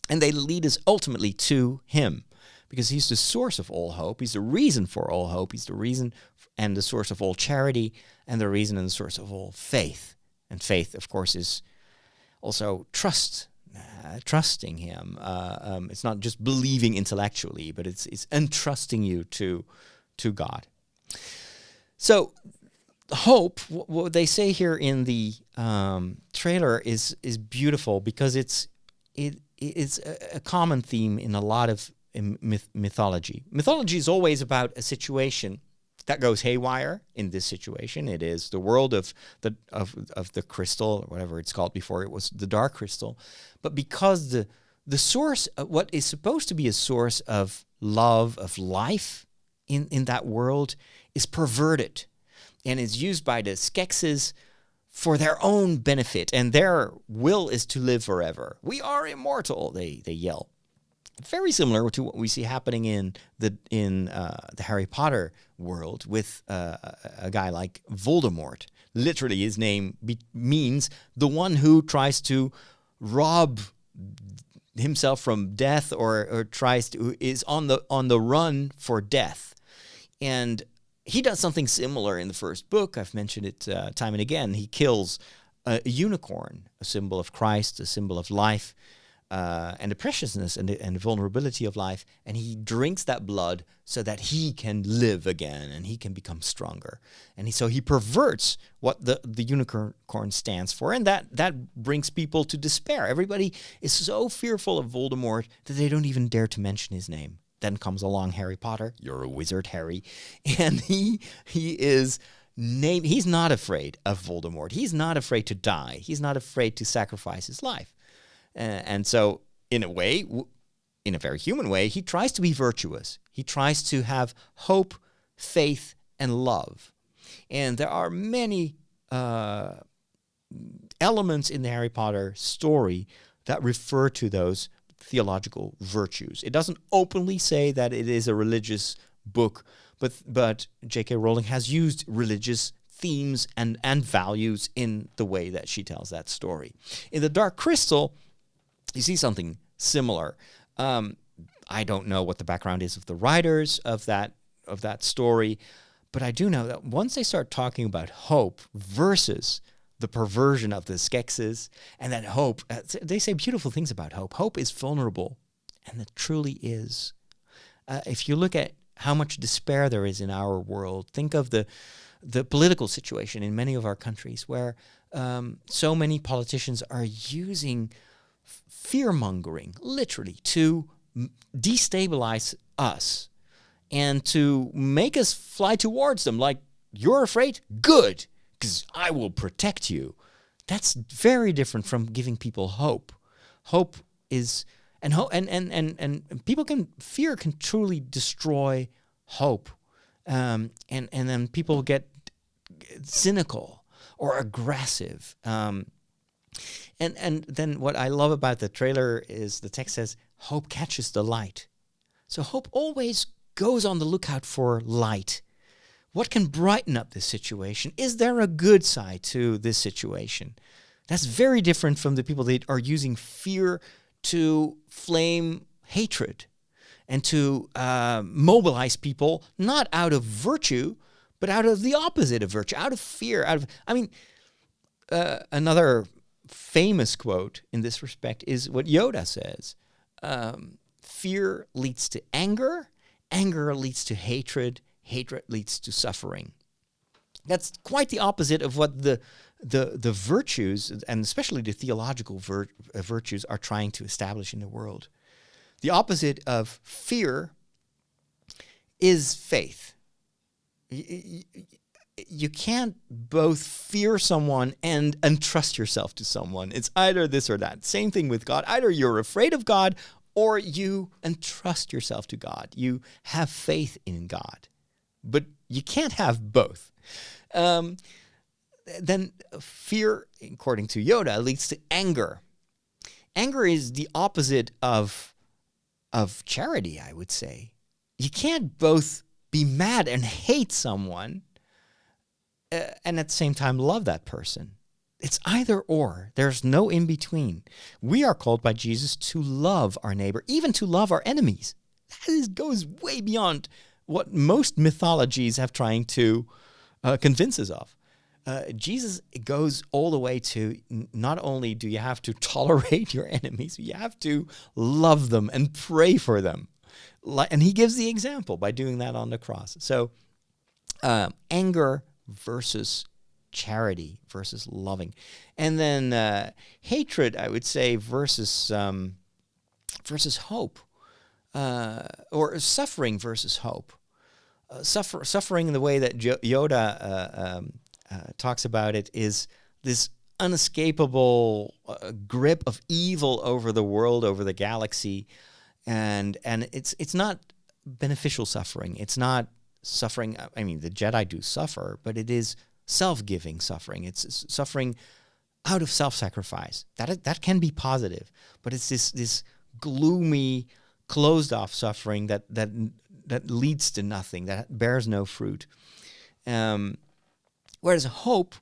And they lead us ultimately to Him, because He's the source of all hope. He's the reason for all hope. He's the reason and the source of all charity, and the reason and the source of all faith. And faith, of course, is also trusting Him. It's not just believing intellectually, but it's entrusting you to God. So hope, what they say here in the trailer is beautiful, because it's a common theme in a lot of mythology. Mythology is always about a situation that goes haywire. In this situation, it is the world of the crystal, or whatever it's called before it was the dark crystal. But because the source, what is supposed to be a source of love, of life in that world, is perverted. and is used by the Skeksis for their own benefit, and their will is to live forever. We are immortal, they yell. Very similar to what we see happening in the Harry Potter world with a guy like Voldemort. Literally, his name means the one who tries to rob himself from death, or is on the run for death. And he does something similar in the first book. I've mentioned it time and again. He kills a unicorn, a symbol of Christ, a symbol of life, and the preciousness and the vulnerability of life. And he drinks that blood so that he can live again and he can become stronger. And so he perverts what the unicorn stands for. And that brings people to despair. Everybody is so fearful of Voldemort that they don't even dare to mention his name. Then comes along Harry Potter. You're a wizard, Harry. And he is named. He's not afraid of Voldemort. He's not afraid to die. He's not afraid to sacrifice his life. And so, in a way, in a very human way, he tries to be virtuous. He tries to have hope, faith, and love. And there are many elements in the Harry Potter story that refer to those theological virtues. It doesn't openly say that it is a religious book, but J.K. Rowling has used religious themes and values in the way that she tells that story. In The Dark Crystal, you see something similar. I don't know what the background is of the writers of that story, but I do know that once they start talking about hope versus the perversion of the Skeksis, and that hope, they say beautiful things about hope. Hope is vulnerable, and it truly is. If you look at how much despair there is in our world, think of the political situation in many of our countries where so many politicians are using fear-mongering, literally, to destabilize us and to make us fly towards them like, you're afraid? Good, because I will protect you. That's very different from giving people hope. Hope is, and people fear can truly destroy hope. And then people get cynical or aggressive. And then what I love about the trailer is the text says, hope catches the light. So hope always goes on the lookout for light. What can brighten up this situation? Is there a good side to this situation? That's very different from the people that are using fear to flame hatred and to mobilize people, not out of virtue, but out of the opposite of virtue, out of fear. Another famous quote in this respect is what Yoda says. Fear leads to anger, anger leads to hatred, hatred leads to suffering. That's quite the opposite of what the virtues, and especially the theological virtues, are trying to establish in the world. The opposite of fear is faith. You can't both fear someone and entrust yourself to someone. It's either this or that. Same thing with God. Either you're afraid of God or you entrust yourself to God. You have faith in God. But you can't have both. Then fear, according to Yoda, leads to anger. Anger is the opposite of charity, I would say. You can't both be mad and hate someone and at the same time love that person. It's either or. There's no in between. We are called by Jesus to love our neighbor, even to love our enemies. That goes way beyond what most mythologies have trying to convince us of. Jesus goes all the way to not only do you have to tolerate your enemies, you have to love them and pray for them. And he gives the example by doing that on the cross. So anger versus charity versus loving. And then hatred, I would say, versus hope. Or suffering versus hope. Suffering in the way that Yoda talks about it is this unescapable grip of evil over the world, over the galaxy, and it's not beneficial suffering. It's not suffering. I mean, the Jedi do suffer, but it is self-giving suffering. It's suffering out of self-sacrifice. That can be positive, but it's this gloomy, closed-off suffering that leads to nothing, that bears no fruit. Whereas hope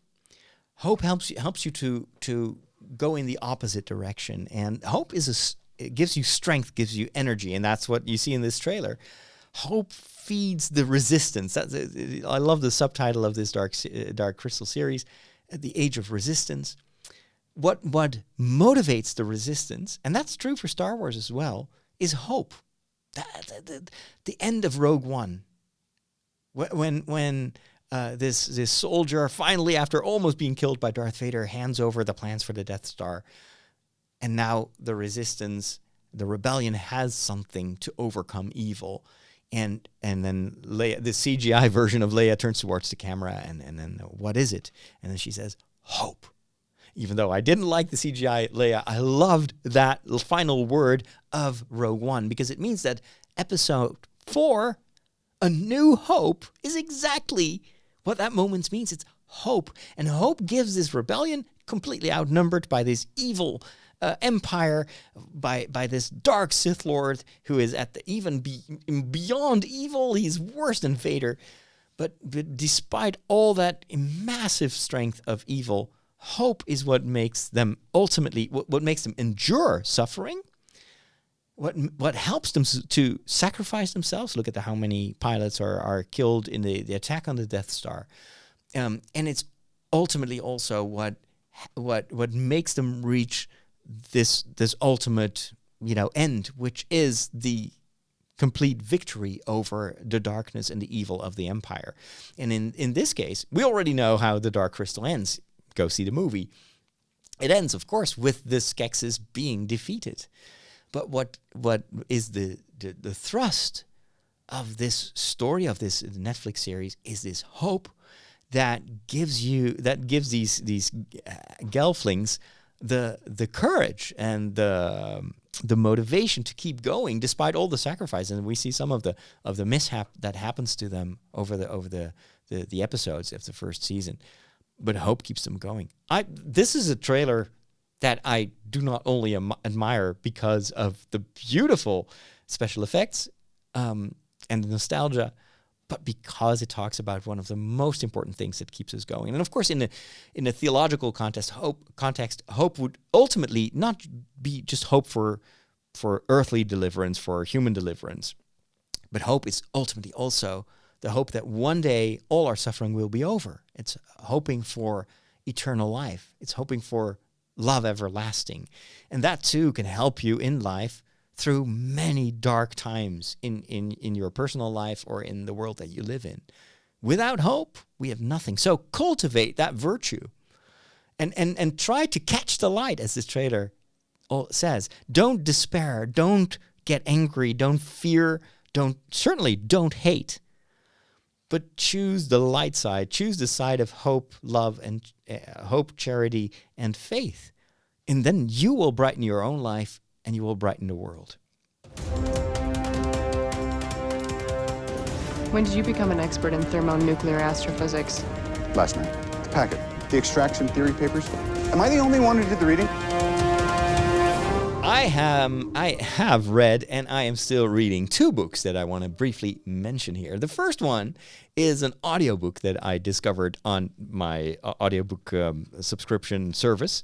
helps you to go in the opposite direction, and hope it gives you strength, gives you energy, and that's what you see in this trailer. Hope feeds the resistance. I love the subtitle of this Dark Crystal series, The Age of Resistance. What motivates the resistance, and that's true for Star Wars as well, is hope. The end of Rogue One, when this soldier finally, after almost being killed by Darth Vader, hands over the plans for the Death Star, and now the resistance, the rebellion, has something to overcome evil. And then Leia, the CGI version of Leia, turns towards the camera, and then what is it? And then she says, hope. Even though I didn't like the CGI Leia, I loved that final word of Rogue One, because it means that Episode 4, A New Hope, is exactly what that moment means. It's hope. And hope gives this rebellion, completely outnumbered by this evil empire, by this dark Sith Lord who is at the beyond evil. He's worse than Vader. But despite all that massive strength of evil, hope is what makes them ultimately, what makes them endure suffering, what helps them to sacrifice themselves. Look at how many pilots are killed in the attack on the Death Star. And it's ultimately also what makes them reach this ultimate, end, which is the complete victory over the darkness and the evil of the Empire. And in this case, we already know how the Dark Crystal ends. Go see the movie. It ends, of course, with the Skeksis being defeated. But what is the thrust of this story, of this Netflix series, is this hope that gives these gelflings the courage and the motivation to keep going despite all the sacrifice. And we see some of the mishap that happens to them over the episodes of the first season. But hope keeps them going. This is a trailer that I do not only admire because of the beautiful special effects and the nostalgia, but because it talks about one of the most important things that keeps us going. And of course, in a theological context, hope would ultimately not be just hope for earthly deliverance, for human deliverance, but hope is ultimately also the hope that one day all our suffering will be over. It's hoping for eternal life. It's hoping for love everlasting. And that too can help you in life through many dark times in your personal life or in the world that you live in. Without hope, we have nothing. So cultivate that virtue and try to catch the light, as this trailer says. Don't despair. Don't get angry. Don't fear. Certainly don't hate. But choose the light side. Choose the side of hope, love, and hope, charity, and faith. And then you will brighten your own life and you will brighten the world. When did you become an expert in thermonuclear astrophysics? Last night. The packet. The extraction theory papers. Am I the only one who did the reading? I have read, and I am still reading, 2 books that I want to briefly mention here. The first one is an audiobook that I discovered on my audiobook subscription service.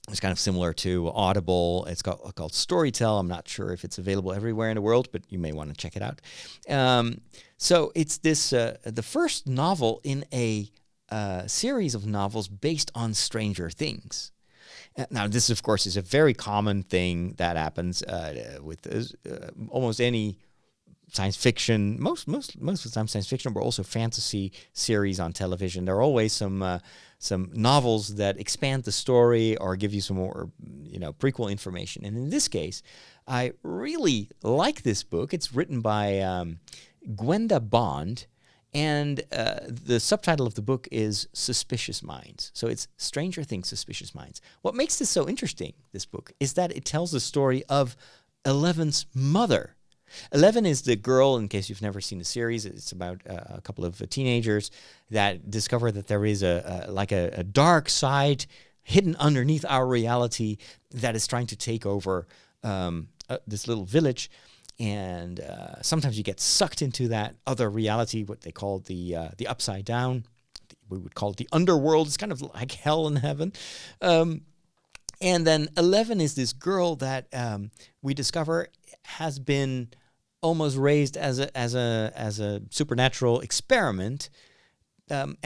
It's kind of similar to Audible. It's called Storytel. I'm not sure if it's available everywhere in the world, but you may want to check it out. So it's this the first novel in a series of novels based on Stranger Things. Now, this, of course, is a very common thing that happens with almost any science fiction. Most of the time, science fiction, but also fantasy series on television. There are always some novels that expand the story or give you some more, prequel information. And in this case, I really like this book. It's written by Gwenda Bond. And the subtitle of the book is Suspicious Minds. So it's Stranger Things, Suspicious Minds. What makes this so interesting, this book, is that it tells the story of Eleven's mother. 11 is the girl, in case you've never seen the series. It's about a couple of teenagers that discover that there is a dark side hidden underneath our reality that is trying to take over this little village. And sometimes you get sucked into that other reality, what they call the upside down. We would call it the underworld. It's kind of like hell and heaven. And then 11 is this girl that we discover has been almost raised as a supernatural experiment, and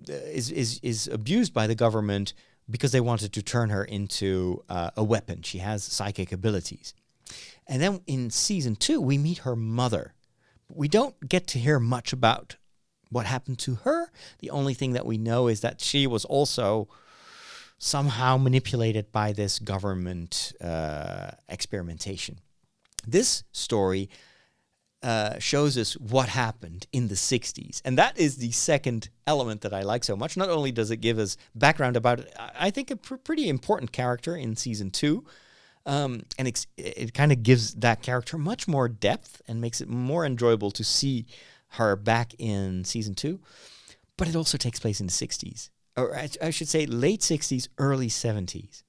is abused by the government because they wanted to turn her into a weapon. She has psychic abilities. And then in season 2, we meet her mother. We don't get to hear much about what happened to her. The only thing that we know is that she was also somehow manipulated by this government experimentation. This story shows us what happened in the 60s. And that is the second element that I like so much. Not only does it give us background about, I think, a pretty important character in season 2, and it kind of gives that character much more depth and makes it more enjoyable to see her back in season 2, but it also takes place in the 60s. Or I should say late 60s, early 70s.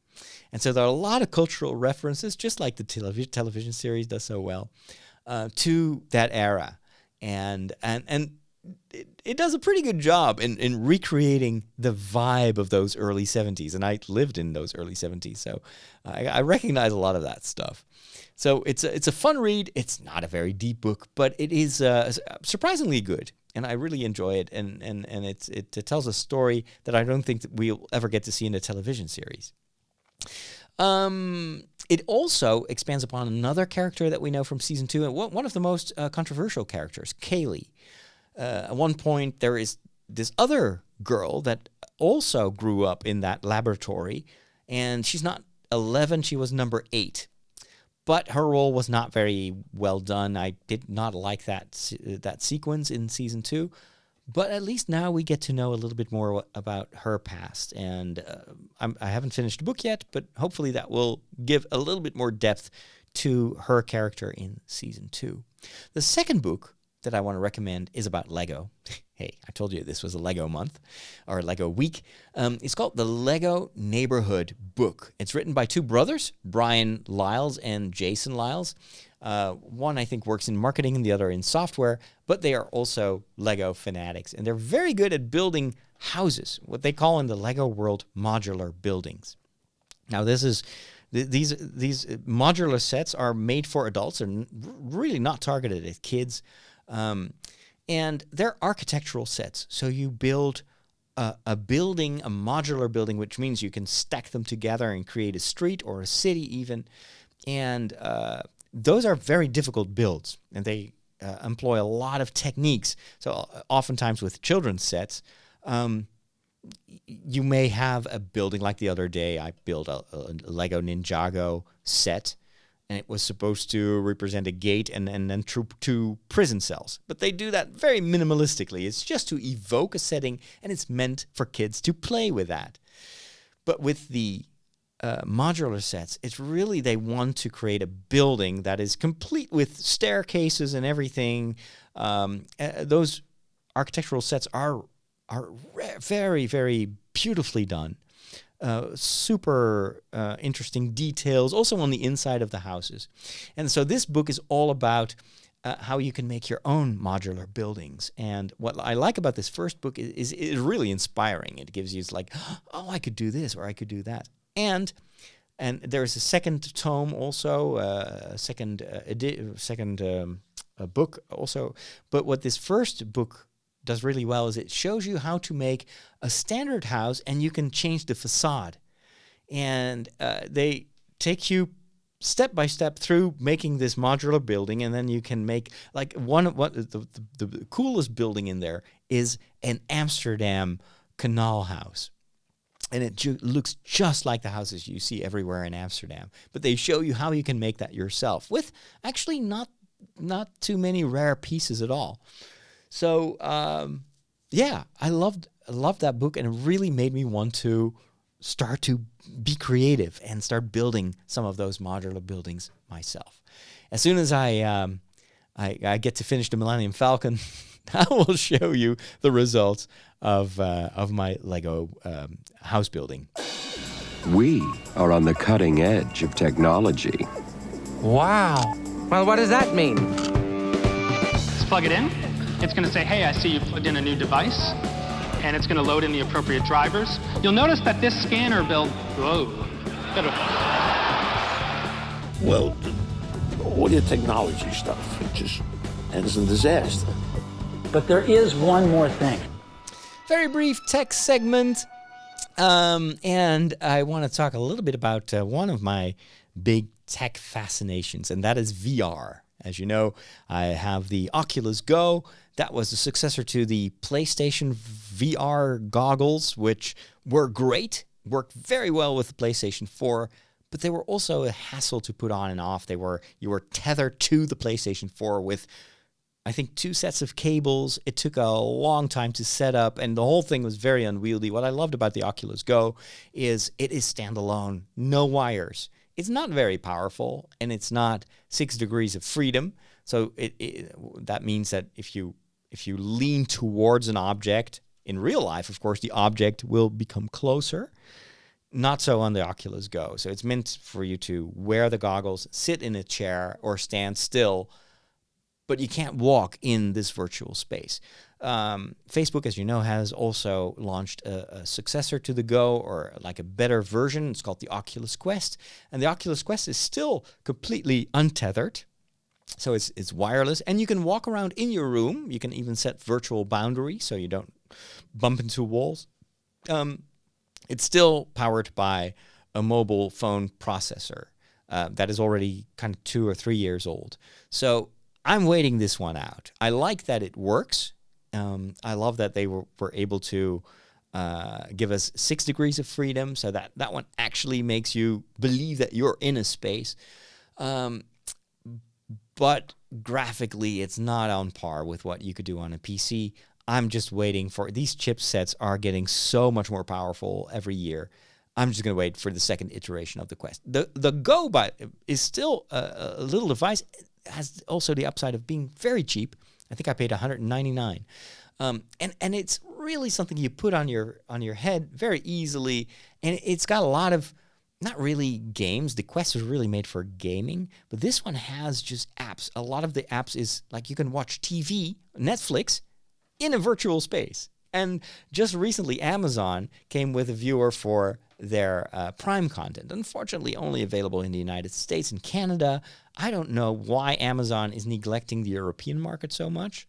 And so there are a lot of cultural references, just like the television series does so well, to that era. And it does a pretty good job in recreating the vibe of those early 70s. And I lived in those early 70s, so I recognize a lot of that stuff. So it's a fun read. It's not a very deep book, but it is surprisingly good. And I really enjoy it, and it tells a story that I don't think that we'll ever get to see in a television series. It also expands upon another character that we know from season 2, and one of the most controversial characters, Kaylee. At one point, there is this other girl that also grew up in that laboratory, and she's not 11, she was number 8. But her role was not very well done. I did not like that sequence in season 2. But at least now we get to know a little bit more about her past. And I haven't finished the book yet, but hopefully that will give a little bit more depth to her character in season 2. The second book that I want to recommend is about Lego. Hey, I told you this was a Lego month, or Lego week. It's called the Lego Neighborhood Book. It's written by 2 brothers, Brian Lyles and Jason Lyles. One, I think, works in marketing and the other in software, but they are also Lego fanatics. And they're very good at building houses, what they call in the Lego world modular buildings. Now, these modular sets are made for adults and really not targeted at kids. And they're architectural sets. So you build a building, a modular building, which means you can stack them together and create a street or a city even. And those are very difficult builds, and they employ a lot of techniques. So oftentimes with children's sets, you may have a building like the other day. I built a Lego Ninjago set, and it was supposed to represent a gate and then 2 prison cells. But they do that very minimalistically. It's just to evoke a setting, and it's meant for kids to play with that. But with the modular sets, it's really they want to create a building that is complete with staircases and everything. Those architectural sets are very, very beautifully done. Super interesting details, also on the inside of the houses. And so this book is all about how you can make your own modular buildings. And what I like about this first book is really inspiring. It gives you like, oh, I could do this or I could do that. And there's a second tome also, a second book also. But what this first book does really well is it shows you how to make a standard house, and you can change the facade. And they take you step by step through making this modular building, and then you can make like the coolest building in there is an Amsterdam canal house. And it looks just like the houses you see everywhere in Amsterdam. But they show you how you can make that yourself with actually not too many rare pieces at all. So, yeah, I loved that book, and it really made me want to start to be creative and start building some of those modular buildings myself. As soon as I get to finish the Millennium Falcon, I will show you the results of my Lego house building. We are on the cutting edge of technology. Wow. Well, what does that mean? Let's plug it in. It's going to say, hey, I see you plugged in a new device. And it's going to load in the appropriate drivers. You'll notice that this scanner build... Whoa. Well, all your technology stuff, it just ends in disaster. But there is one more thing. Very brief tech segment. And I want to talk a little bit about one of my big tech fascinations, and that is VR. As you know, I have the Oculus Go. That was the successor to the PlayStation VR goggles, which were great, worked very well with the PlayStation 4, but they were also a hassle to put on and off. You were tethered to the PlayStation 4 with, I think, 2 sets of cables. It took a long time to set up, and the whole thing was very unwieldy. What I loved about the Oculus Go is it is standalone, no wires. It's not very powerful, and it's not 6 degrees of freedom. So that means that if you lean towards an object in real life, of course, the object will become closer. Not so on the Oculus Go. So it's meant for you to wear the goggles, sit in a chair, or stand still, but you can't walk in this virtual space. Facebook, as you know, has also launched a successor to the Go, or like a better version. It's called the Oculus Quest. And the Oculus Quest is still completely untethered. So it's wireless, and you can walk around in your room. You can even set virtual boundaries so you don't bump into walls. It's still powered by a mobile phone processor that is already kind of 2 or 3 years old. So I'm waiting this one out. I like that it works. I love that they were able to give us 6 degrees of freedom, so that one actually makes you believe that you're in a space. But graphically, it's not on par with what you could do on a PC. I'm just waiting for... These chipsets are getting so much more powerful every year. I'm just going to wait for the second iteration of the Quest. The Go is still a little device. It has also the upside of being very cheap. I think I paid $199. And it's really something you put on your head very easily. And it's got a lot of... Not really games. The Quest was really made for gaming, but this one has just apps. A lot of the apps is like you can watch TV, Netflix, in a virtual space. And just recently, Amazon came with a viewer for their Prime content. Unfortunately, only available in the United States and Canada. I don't know why Amazon is neglecting the European market so much.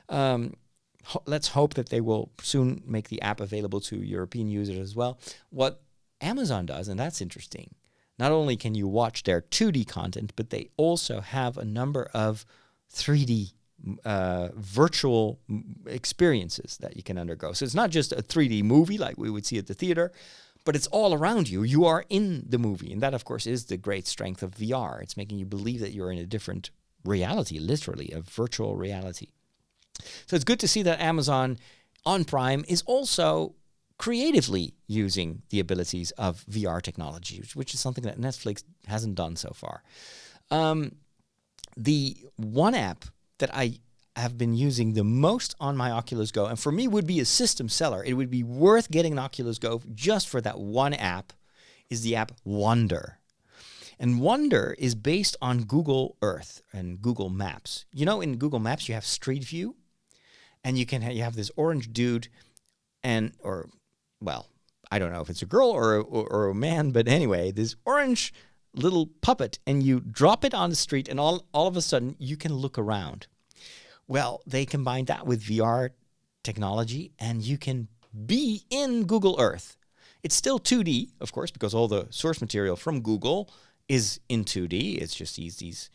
Let's hope that they will soon make the app available to European users as well. What Amazon does, and that's interesting, not only can you watch their 2D content, but they also have a number of 3D virtual experiences that you can undergo. So it's not just a 3D movie like we would see at the theater, but it's all around you. You are in the movie. And that, of course, is the great strength of VR. It's making you believe that you're in a different reality, literally, a virtual reality. So it's good to see that Amazon on Prime is also creatively using the abilities of VR technology, which is something that Netflix hasn't done so far. The one app that I have been using the most on my Oculus Go, and for me would be a system seller, it would be worth getting an Oculus Go just for that one app, is the app Wonder. And Wonder is based on Google Earth and Google Maps. You know, in Google Maps, you have Street View, and you have this orange dude, well, I don't know if it's a girl or a man, but anyway, this orange little puppet, and you drop it on the street, and all of a sudden, you can look around. Well, they combined that with VR technology, and you can be in Google Earth. It's still 2D, of course, because all the source material from Google is in 2D. It's just these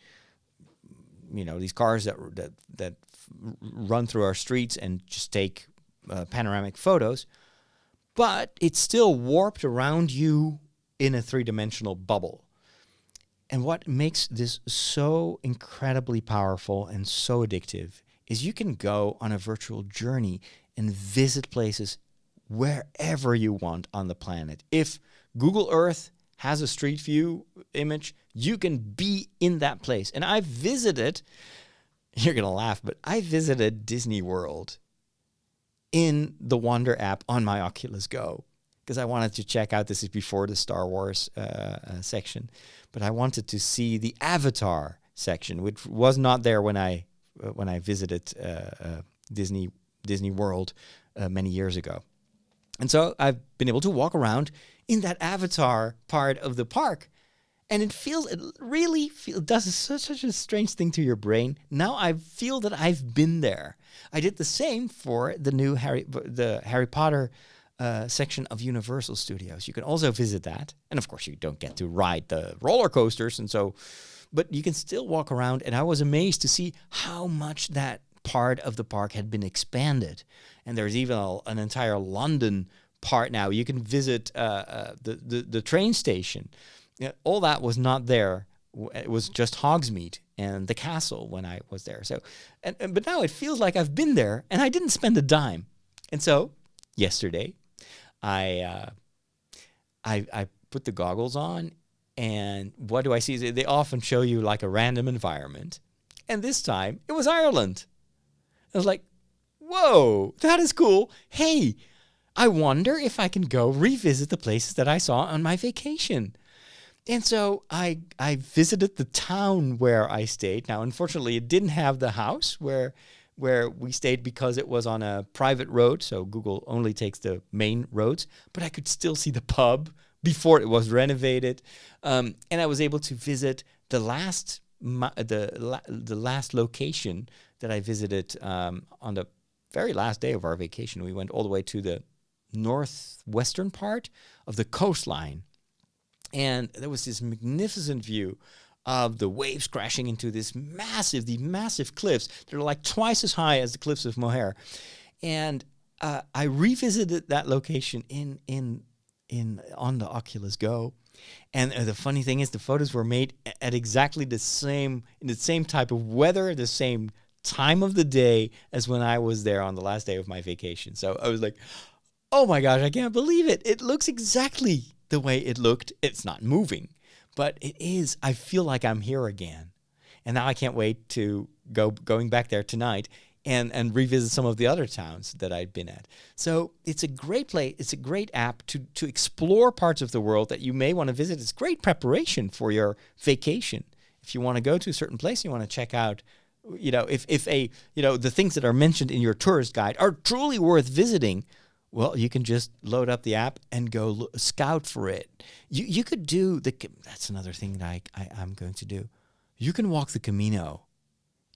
cars that run through our streets and just take panoramic photos. But it's still warped around you in a three-dimensional bubble. And what makes this so incredibly powerful and so addictive is you can go on a virtual journey and visit places wherever you want on the planet. If Google Earth has a street view image, you can be in that place. And I visited, you're going to laugh, but I visited Disney World in the Wonder app on my Oculus Go because I wanted to check out, this is before the Star Wars section, but I wanted to see the Avatar section, which was not there when I visited Disney World many years ago. And so I've been able to walk around in that Avatar part of the park. And it really does such a strange thing to your brain. Now I feel that I've been there. I did the same for the new Harry Potter section of Universal Studios. You can also visit that. And of course, you don't get to ride the roller coasters. But you can still walk around. And I was amazed to see how much that part of the park had been expanded. And there's even an entire London part now. You can visit the train station. All that was not there. It was just Hogsmeade and the castle when I was there. So, but now it feels like I've been there and I didn't spend a dime. And so yesterday, I put the goggles on, and what do I see? They often show you like a random environment, and this time it was Ireland. I was like, "Whoa, that is cool! Hey, I wonder if I can go revisit the places that I saw on my vacation." And so I visited the town where I stayed. Now, unfortunately, it didn't have the house where we stayed because it was on a private road. So Google only takes the main roads. But I could still see the pub before it was renovated. And I was able to visit the last location that I visited on the very last day of our vacation. We went all the way to the northwestern part of the coastline. And there was this magnificent view of the waves crashing into these massive cliffs. They're like twice as high as the cliffs of Moher. And I revisited that location on the Oculus Go. And the funny thing is, the photos were made at exactly in the same type of weather, the same time of the day as when I was there on the last day of my vacation. So I was like, oh my gosh, I can't believe it. It looks exactly the way it looked. It's not moving, but it is. I feel like I'm here again. And now I can't wait to going back there tonight and revisit some of the other towns that I'd been at. So it's a great place. It's a great app to explore parts of the world that you may want to visit. It's great preparation for your vacation. If you want to go to a certain place, you want to check out, if the things that are mentioned in your tourist guide are truly worth visiting, well, you can just load up the app and go scout for it. You could do that's another thing that I'm going to do. You can walk the Camino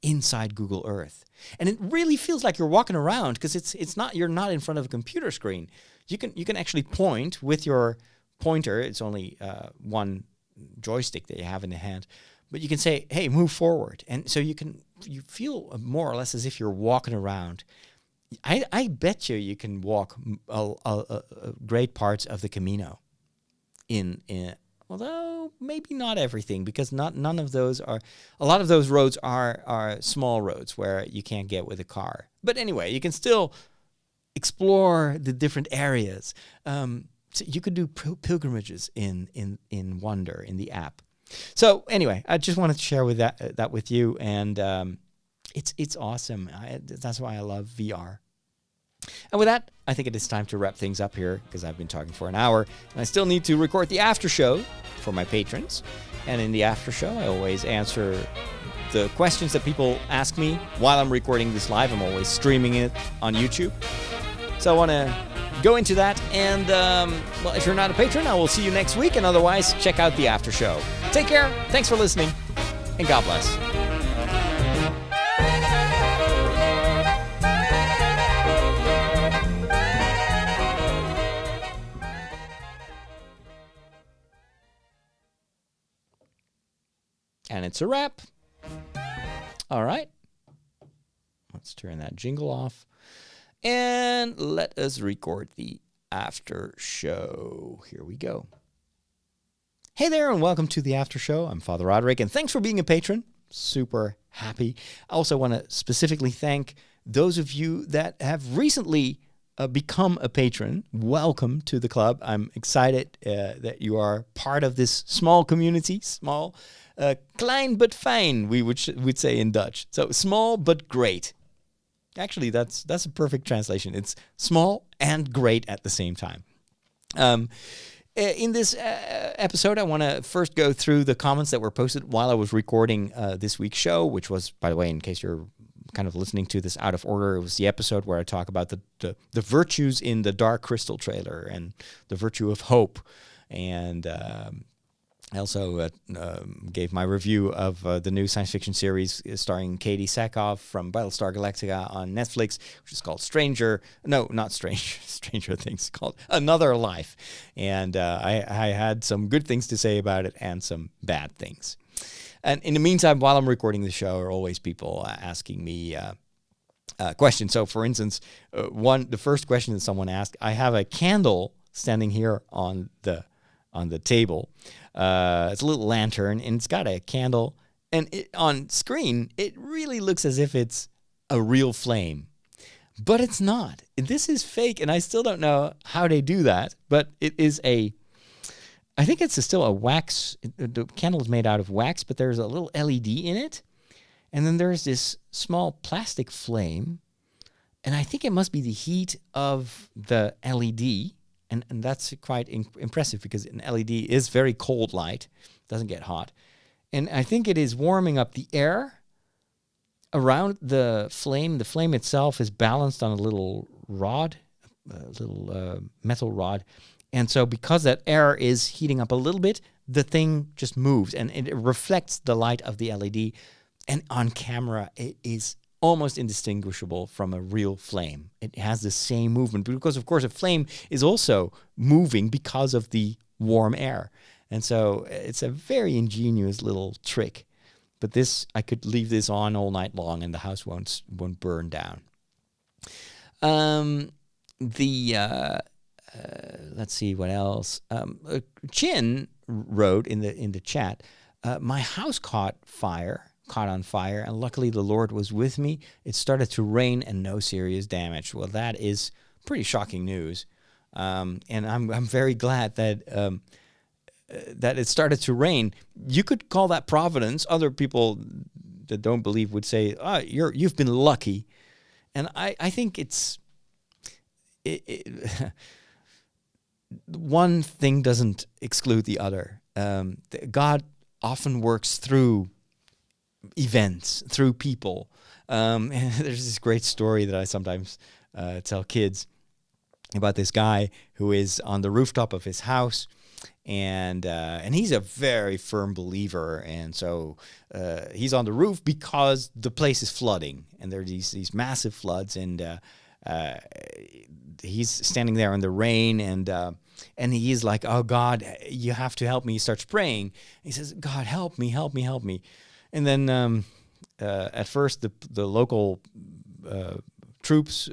inside Google Earth, and it really feels like you're walking around because you're not in front of a computer screen. You can actually point with your pointer. It's only one joystick that you have in the hand, but you can say, "Hey, move forward," and so you feel more or less as if you're walking around. I bet you can walk great parts of the Camino although maybe not everything, because none of those are, a lot of those roads are small roads where you can't get with a car. But anyway, you can still explore the different areas. So you could do pilgrimages in Wonder, in the app. So anyway, I just wanted to share with that with you, and it's awesome. That's why I love VR. And with that, I think it is time to wrap things up here, because I've been talking for an hour, and I still need to record the after show for my patrons. And in the after show, I always answer the questions that people ask me while I'm recording this live. I'm always streaming it on YouTube. So I want to go into that. And, well, if you're not a patron, I will see you next week. And otherwise, check out the after show. Take care. Thanks for listening. And God bless. And it's a wrap. All right. Let's turn that jingle off. And let us record the after show. Here we go. Hey there, and welcome to the after show. I'm Father Roderick, and thanks for being a patron. Super happy. I also want to specifically thank those of you that have recently become a patron, welcome to the club. I'm excited that you are part of this small community, small, klein but fijn, we would say in Dutch. So small but great. Actually, that's a perfect translation. It's small and great at the same time. In this episode, I want to first go through the comments that were posted while I was recording this week's show, which was, by the way, in case you're kind of listening to this out of order, it was the episode where I talk about the virtues in the Dark Crystal trailer and the virtue of hope. And I also gave my review of the new science fiction series starring Katie Sackhoff from Battlestar Galactica on Netflix, which is called Stranger Things, called Another Life. And I had some good things to say about it and some bad things. And in the meantime, while I'm recording the show, are always people asking me questions. So, for instance, the first question that someone asked, I have a candle standing here on the table. It's a little lantern, and it's got a candle. And on screen, it really looks as if it's a real flame. But it's not. This is fake, and I still don't know how they do that. But it is I think it's still a wax. The candle is made out of wax, but there's a little LED in it. And then there's this small plastic flame. And I think it must be the heat of the LED. And that's quite impressive because an LED is very cold light. Doesn't get hot. And I think it is warming up the air around the flame. The flame itself is balanced on a little rod, metal rod. And so because that air is heating up a little bit, the thing just moves and it reflects the light of the LED. And on camera, it is almost indistinguishable from a real flame. It has the same movement because, of course, a flame is also moving because of the warm air. And so it's a very ingenious little trick. But this, I could leave this on all night long and the house won't burn down. Let's see what else. Chin wrote in the chat, my house caught on fire, and luckily the Lord was with me. It started to rain and no serious damage. Well, that is pretty shocking news, and I'm very glad that it started to rain. You could call that providence. Other people that don't believe would say, you've been lucky, and I think it's. One thing doesn't exclude the other. God often works through events, through people. And there's this great story that I sometimes tell kids about this guy who is on the rooftop of his house, and he's a very firm believer, and so he's on the roof because the place is flooding, and there are these massive floods, and he's standing there in the rain, and he's like, oh, God, you have to help me. He starts praying. He says, God, help me, help me, help me. And then at first the local troops,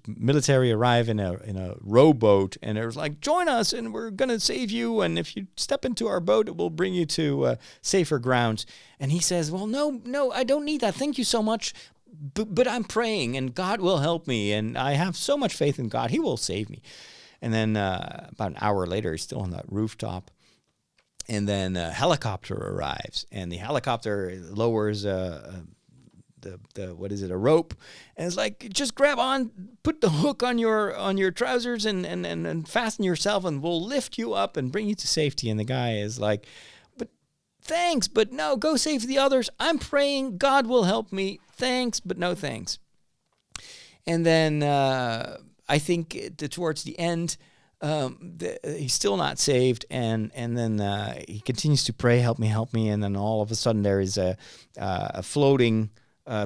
military arrive in a rowboat, and they're like, join us, and we're going to save you. And if you step into our boat, it will bring you to safer grounds. And he says, well, no, I don't need that. Thank you so much. But I'm praying, and God will help me, and I have so much faith in God. He will save me. And then about an hour later, he's still on that rooftop. And then a helicopter arrives, and the helicopter lowers a rope, and it's like, just grab on, put the hook on your trousers and fasten yourself, and we'll lift you up and bring you to safety. And the guy is like, but thanks, but no, go save the others. I'm praying, God will help me. Thanks, but no thanks. And then I think towards the end, he's still not saved, and then he continues to pray, help me, and then all of a sudden there is a floating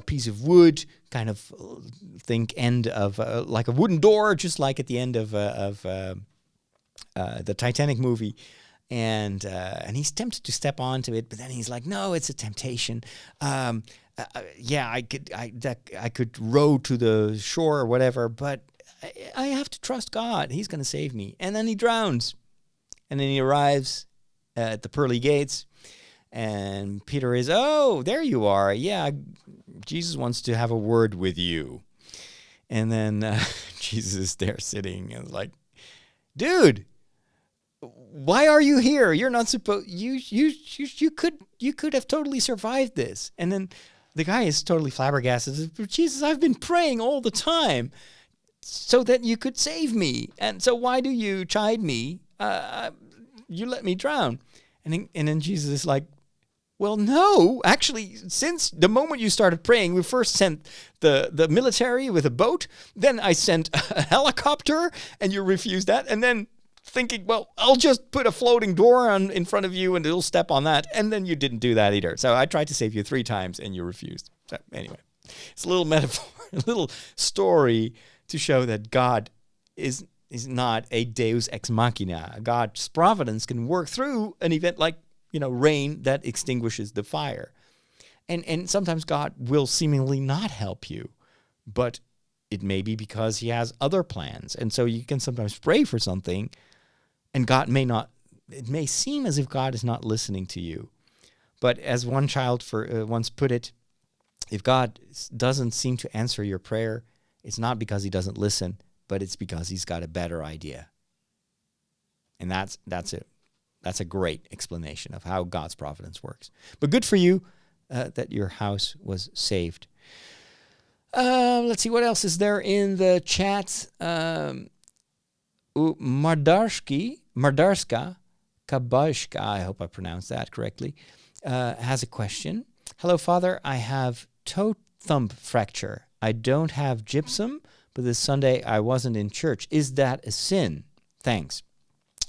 piece of wood, kind of think end of like a wooden door, just like at the end of the Titanic movie. And he's tempted to step onto it, but then he's like, no, it's a temptation. I could row to the shore or whatever, but I have to trust God. He's going to save me. And then he drowns. And then he arrives at the pearly gates, and Peter is, oh, there you are. Yeah, Jesus wants to have a word with you. And then Jesus is there sitting and like, dude, why are you here? You're not supposed. You could have totally survived this. And then the guy is totally flabbergasted. Jesus, I've been praying all the time so that you could save me. And so why do you chide me? You let me drown. And then Jesus is like, well, no, actually, since the moment you started praying, we first sent the military with a boat. Then I sent a helicopter and you refused that. And then thinking, well, I'll just put a floating door in front of you and it'll step on that. And then you didn't do that either. So I tried to save you 3 times and you refused. So anyway, it's a little metaphor, a little story to show that God is not a deus ex machina. God's providence can work through an event like, rain that extinguishes the fire. And sometimes God will seemingly not help you, but it may be because he has other plans. And so you can sometimes pray for something and God may not, it may seem as if God is not listening to you. But as one child once put it, if God doesn't seem to answer your prayer, it's not because he doesn't listen, but it's because he's got a better idea. And that's it. That's a great explanation of how God's providence works. But good for you that your house was saved. Let's see, what else is there in the chat? Mardarska Kabashka, I hope I pronounced that correctly, has a question. Hello, Father. I have toe thumb fracture. I don't have gypsum, but this Sunday I wasn't in church. Is that a sin? Thanks.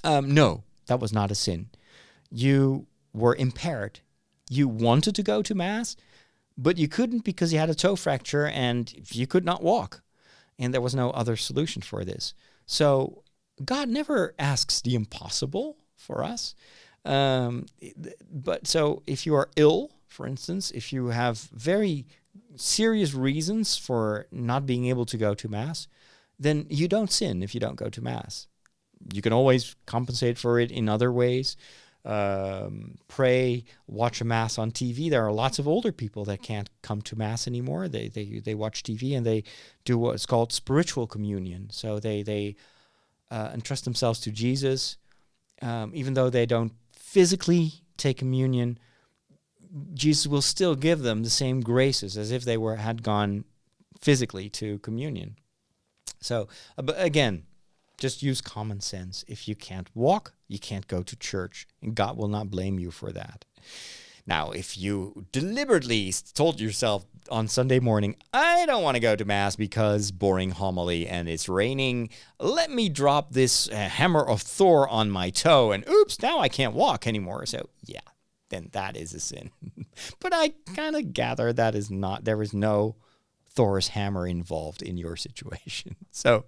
No. That was not a sin. You were impaired. You wanted to go to Mass, but you couldn't because you had a toe fracture and you could not walk. And there was no other solution for this. So God never asks the impossible for us. But so if you are ill, for instance, if you have very serious reasons for not being able to go to Mass, then you don't sin if you don't go to Mass. You can always compensate for it in other ways. Pray, watch a Mass on TV. There are lots of older people that can't come to Mass anymore. They watch TV and they do what's called spiritual communion. So they entrust themselves to Jesus. Even though they don't physically take communion, Jesus will still give them the same graces as if they had gone physically to communion. So, but again, just use common sense. If you can't walk, you can't go to church, and God will not blame you for that. Now, if you deliberately told yourself on Sunday morning, I don't want to go to Mass because boring homily and it's raining, let me drop this hammer of Thor on my toe, and oops, now I can't walk anymore. So, yeah, then that is a sin. But I kind of gather there is no Thor's hammer involved in your situation. So,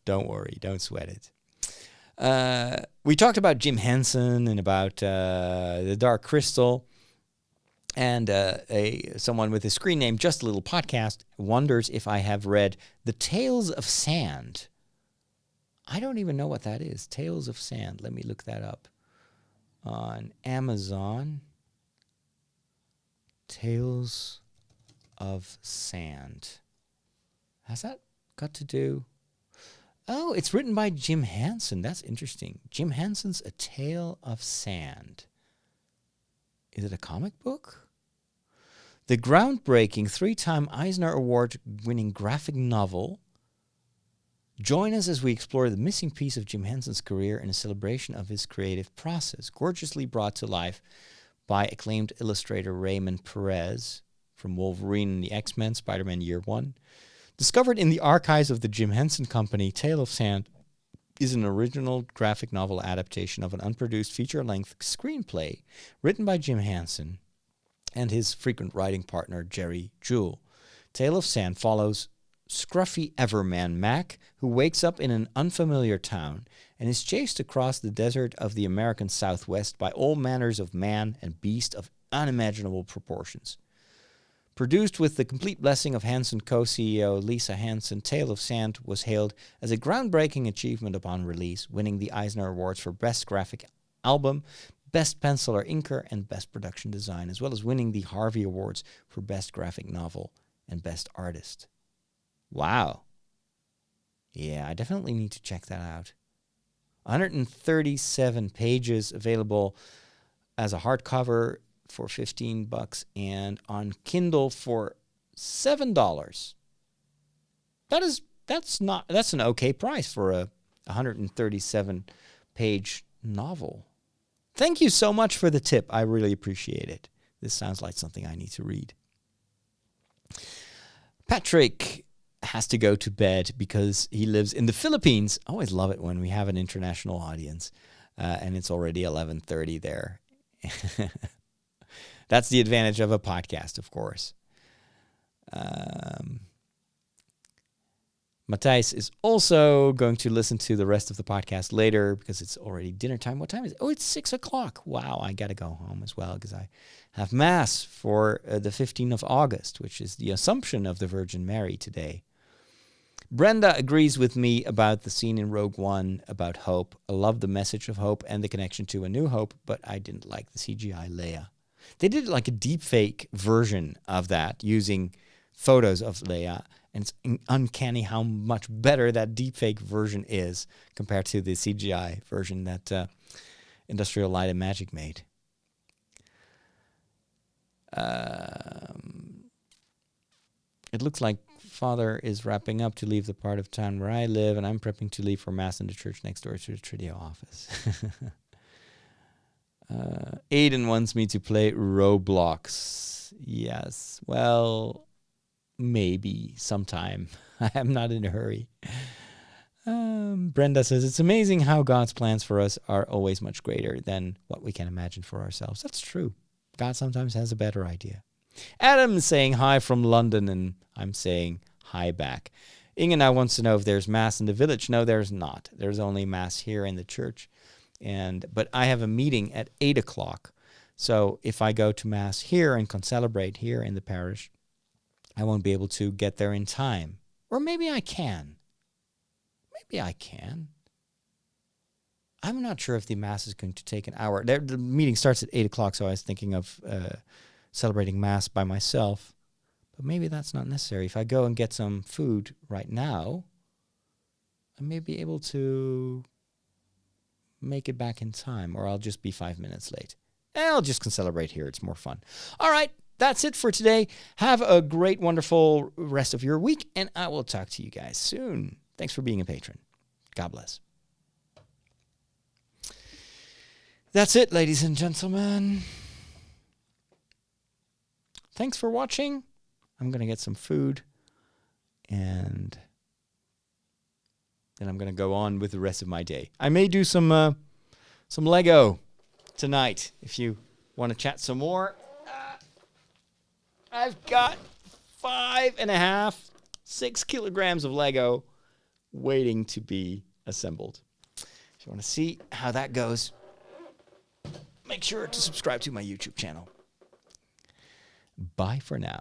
don't worry, don't sweat it. We talked about Jim Henson and about the Dark Crystal, and someone with a screen name, Just a Little Podcast, wonders if I have read The Tales of Sand. I don't even know what that is, Tales of Sand. Let me look that up on Amazon. Tales of Sand. Has that got to do... Oh, it's written by Jim Henson. That's interesting. Jim Henson's A Tale of Sand. Is it a comic book? The groundbreaking 3-time Eisner Award-winning graphic novel. Join us as we explore the missing piece of Jim Henson's career and a celebration of his creative process, gorgeously brought to life by acclaimed illustrator Raymond Perez from Wolverine and the X-Men, Spider-Man Year One. Discovered in the archives of the Jim Henson Company, Tale of Sand is an original graphic novel adaptation of an unproduced feature-length screenplay written by Jim Henson and his frequent writing partner, Jerry Jewell. Tale of Sand follows scruffy Everman Mac, who wakes up in an unfamiliar town and is chased across the desert of the American Southwest by all manners of man and beast of unimaginable proportions. Produced with the complete blessing of Henson co-CEO Lisa Henson, Tale of Sand was hailed as a groundbreaking achievement upon release, winning the Eisner Awards for Best Graphic Album, Best Pencil or Inker, and Best Production Design, as well as winning the Harvey Awards for Best Graphic Novel and Best Artist. Wow. Yeah, I definitely need to check that out. 137 pages available as a hardcover for $15 and on Kindle for $7. That's an okay price for a 137 page novel. Thank you so much for the tip. I really appreciate it. This sounds like something I need to read. Patrick has to go to bed because he lives in the Philippines. I always love it when we have an international audience, and it's already 11:30 there. That's the advantage of a podcast, of course. Matthijs is also going to listen to the rest of the podcast later because it's already dinner time. What time is it? Oh, it's 6 o'clock. Wow, I got to go home as well because I have Mass for the 15th of August, which is the Assumption of the Virgin Mary today. Brenda agrees with me about the scene in Rogue One about hope. I love the message of hope and the connection to A New Hope, but I didn't like the CGI Leia. They did like a deepfake version of that using photos of Leia, and it's uncanny how much better that deepfake version is compared to the CGI version that Industrial Light and Magic made. It looks like Father is wrapping up to leave the part of town where I live, and I'm prepping to leave for Mass in the church next door to the Tridio office. Aiden wants me to play Roblox. Yes, well, maybe sometime. I am not in a hurry. Brenda says, it's amazing how God's plans for us are always much greater than what we can imagine for ourselves. That's true. God sometimes has a better idea. Adam is saying hi from London, and I'm saying hi back. Inge now wants to know if there's Mass in the village. No, there's not. There's only Mass here in the church. But I have a meeting at 8 o'clock. So if I go to Mass here and can celebrate here in the parish, I won't be able to get there in time. Or maybe I can. Maybe I can. I'm not sure if the Mass is going to take an hour. The meeting starts at 8 o'clock, so I was thinking of celebrating Mass by myself. But maybe that's not necessary. If I go and get some food right now, I may be able to make it back in time, or I'll just be 5 minutes late. I'll just celebrate here. It's more fun. All right, that's it for today. Have a great, wonderful rest of your week, and I will talk to you guys soon. Thanks for being a patron. God bless. That's it, ladies and gentlemen. Thanks for watching. I'm going to get some food, and then I'm going to go on with the rest of my day. I may do some Lego tonight if you want to chat some more. I've got 6 kilograms of Lego waiting to be assembled. If you want to see how that goes, make sure to subscribe to my YouTube channel. Bye for now.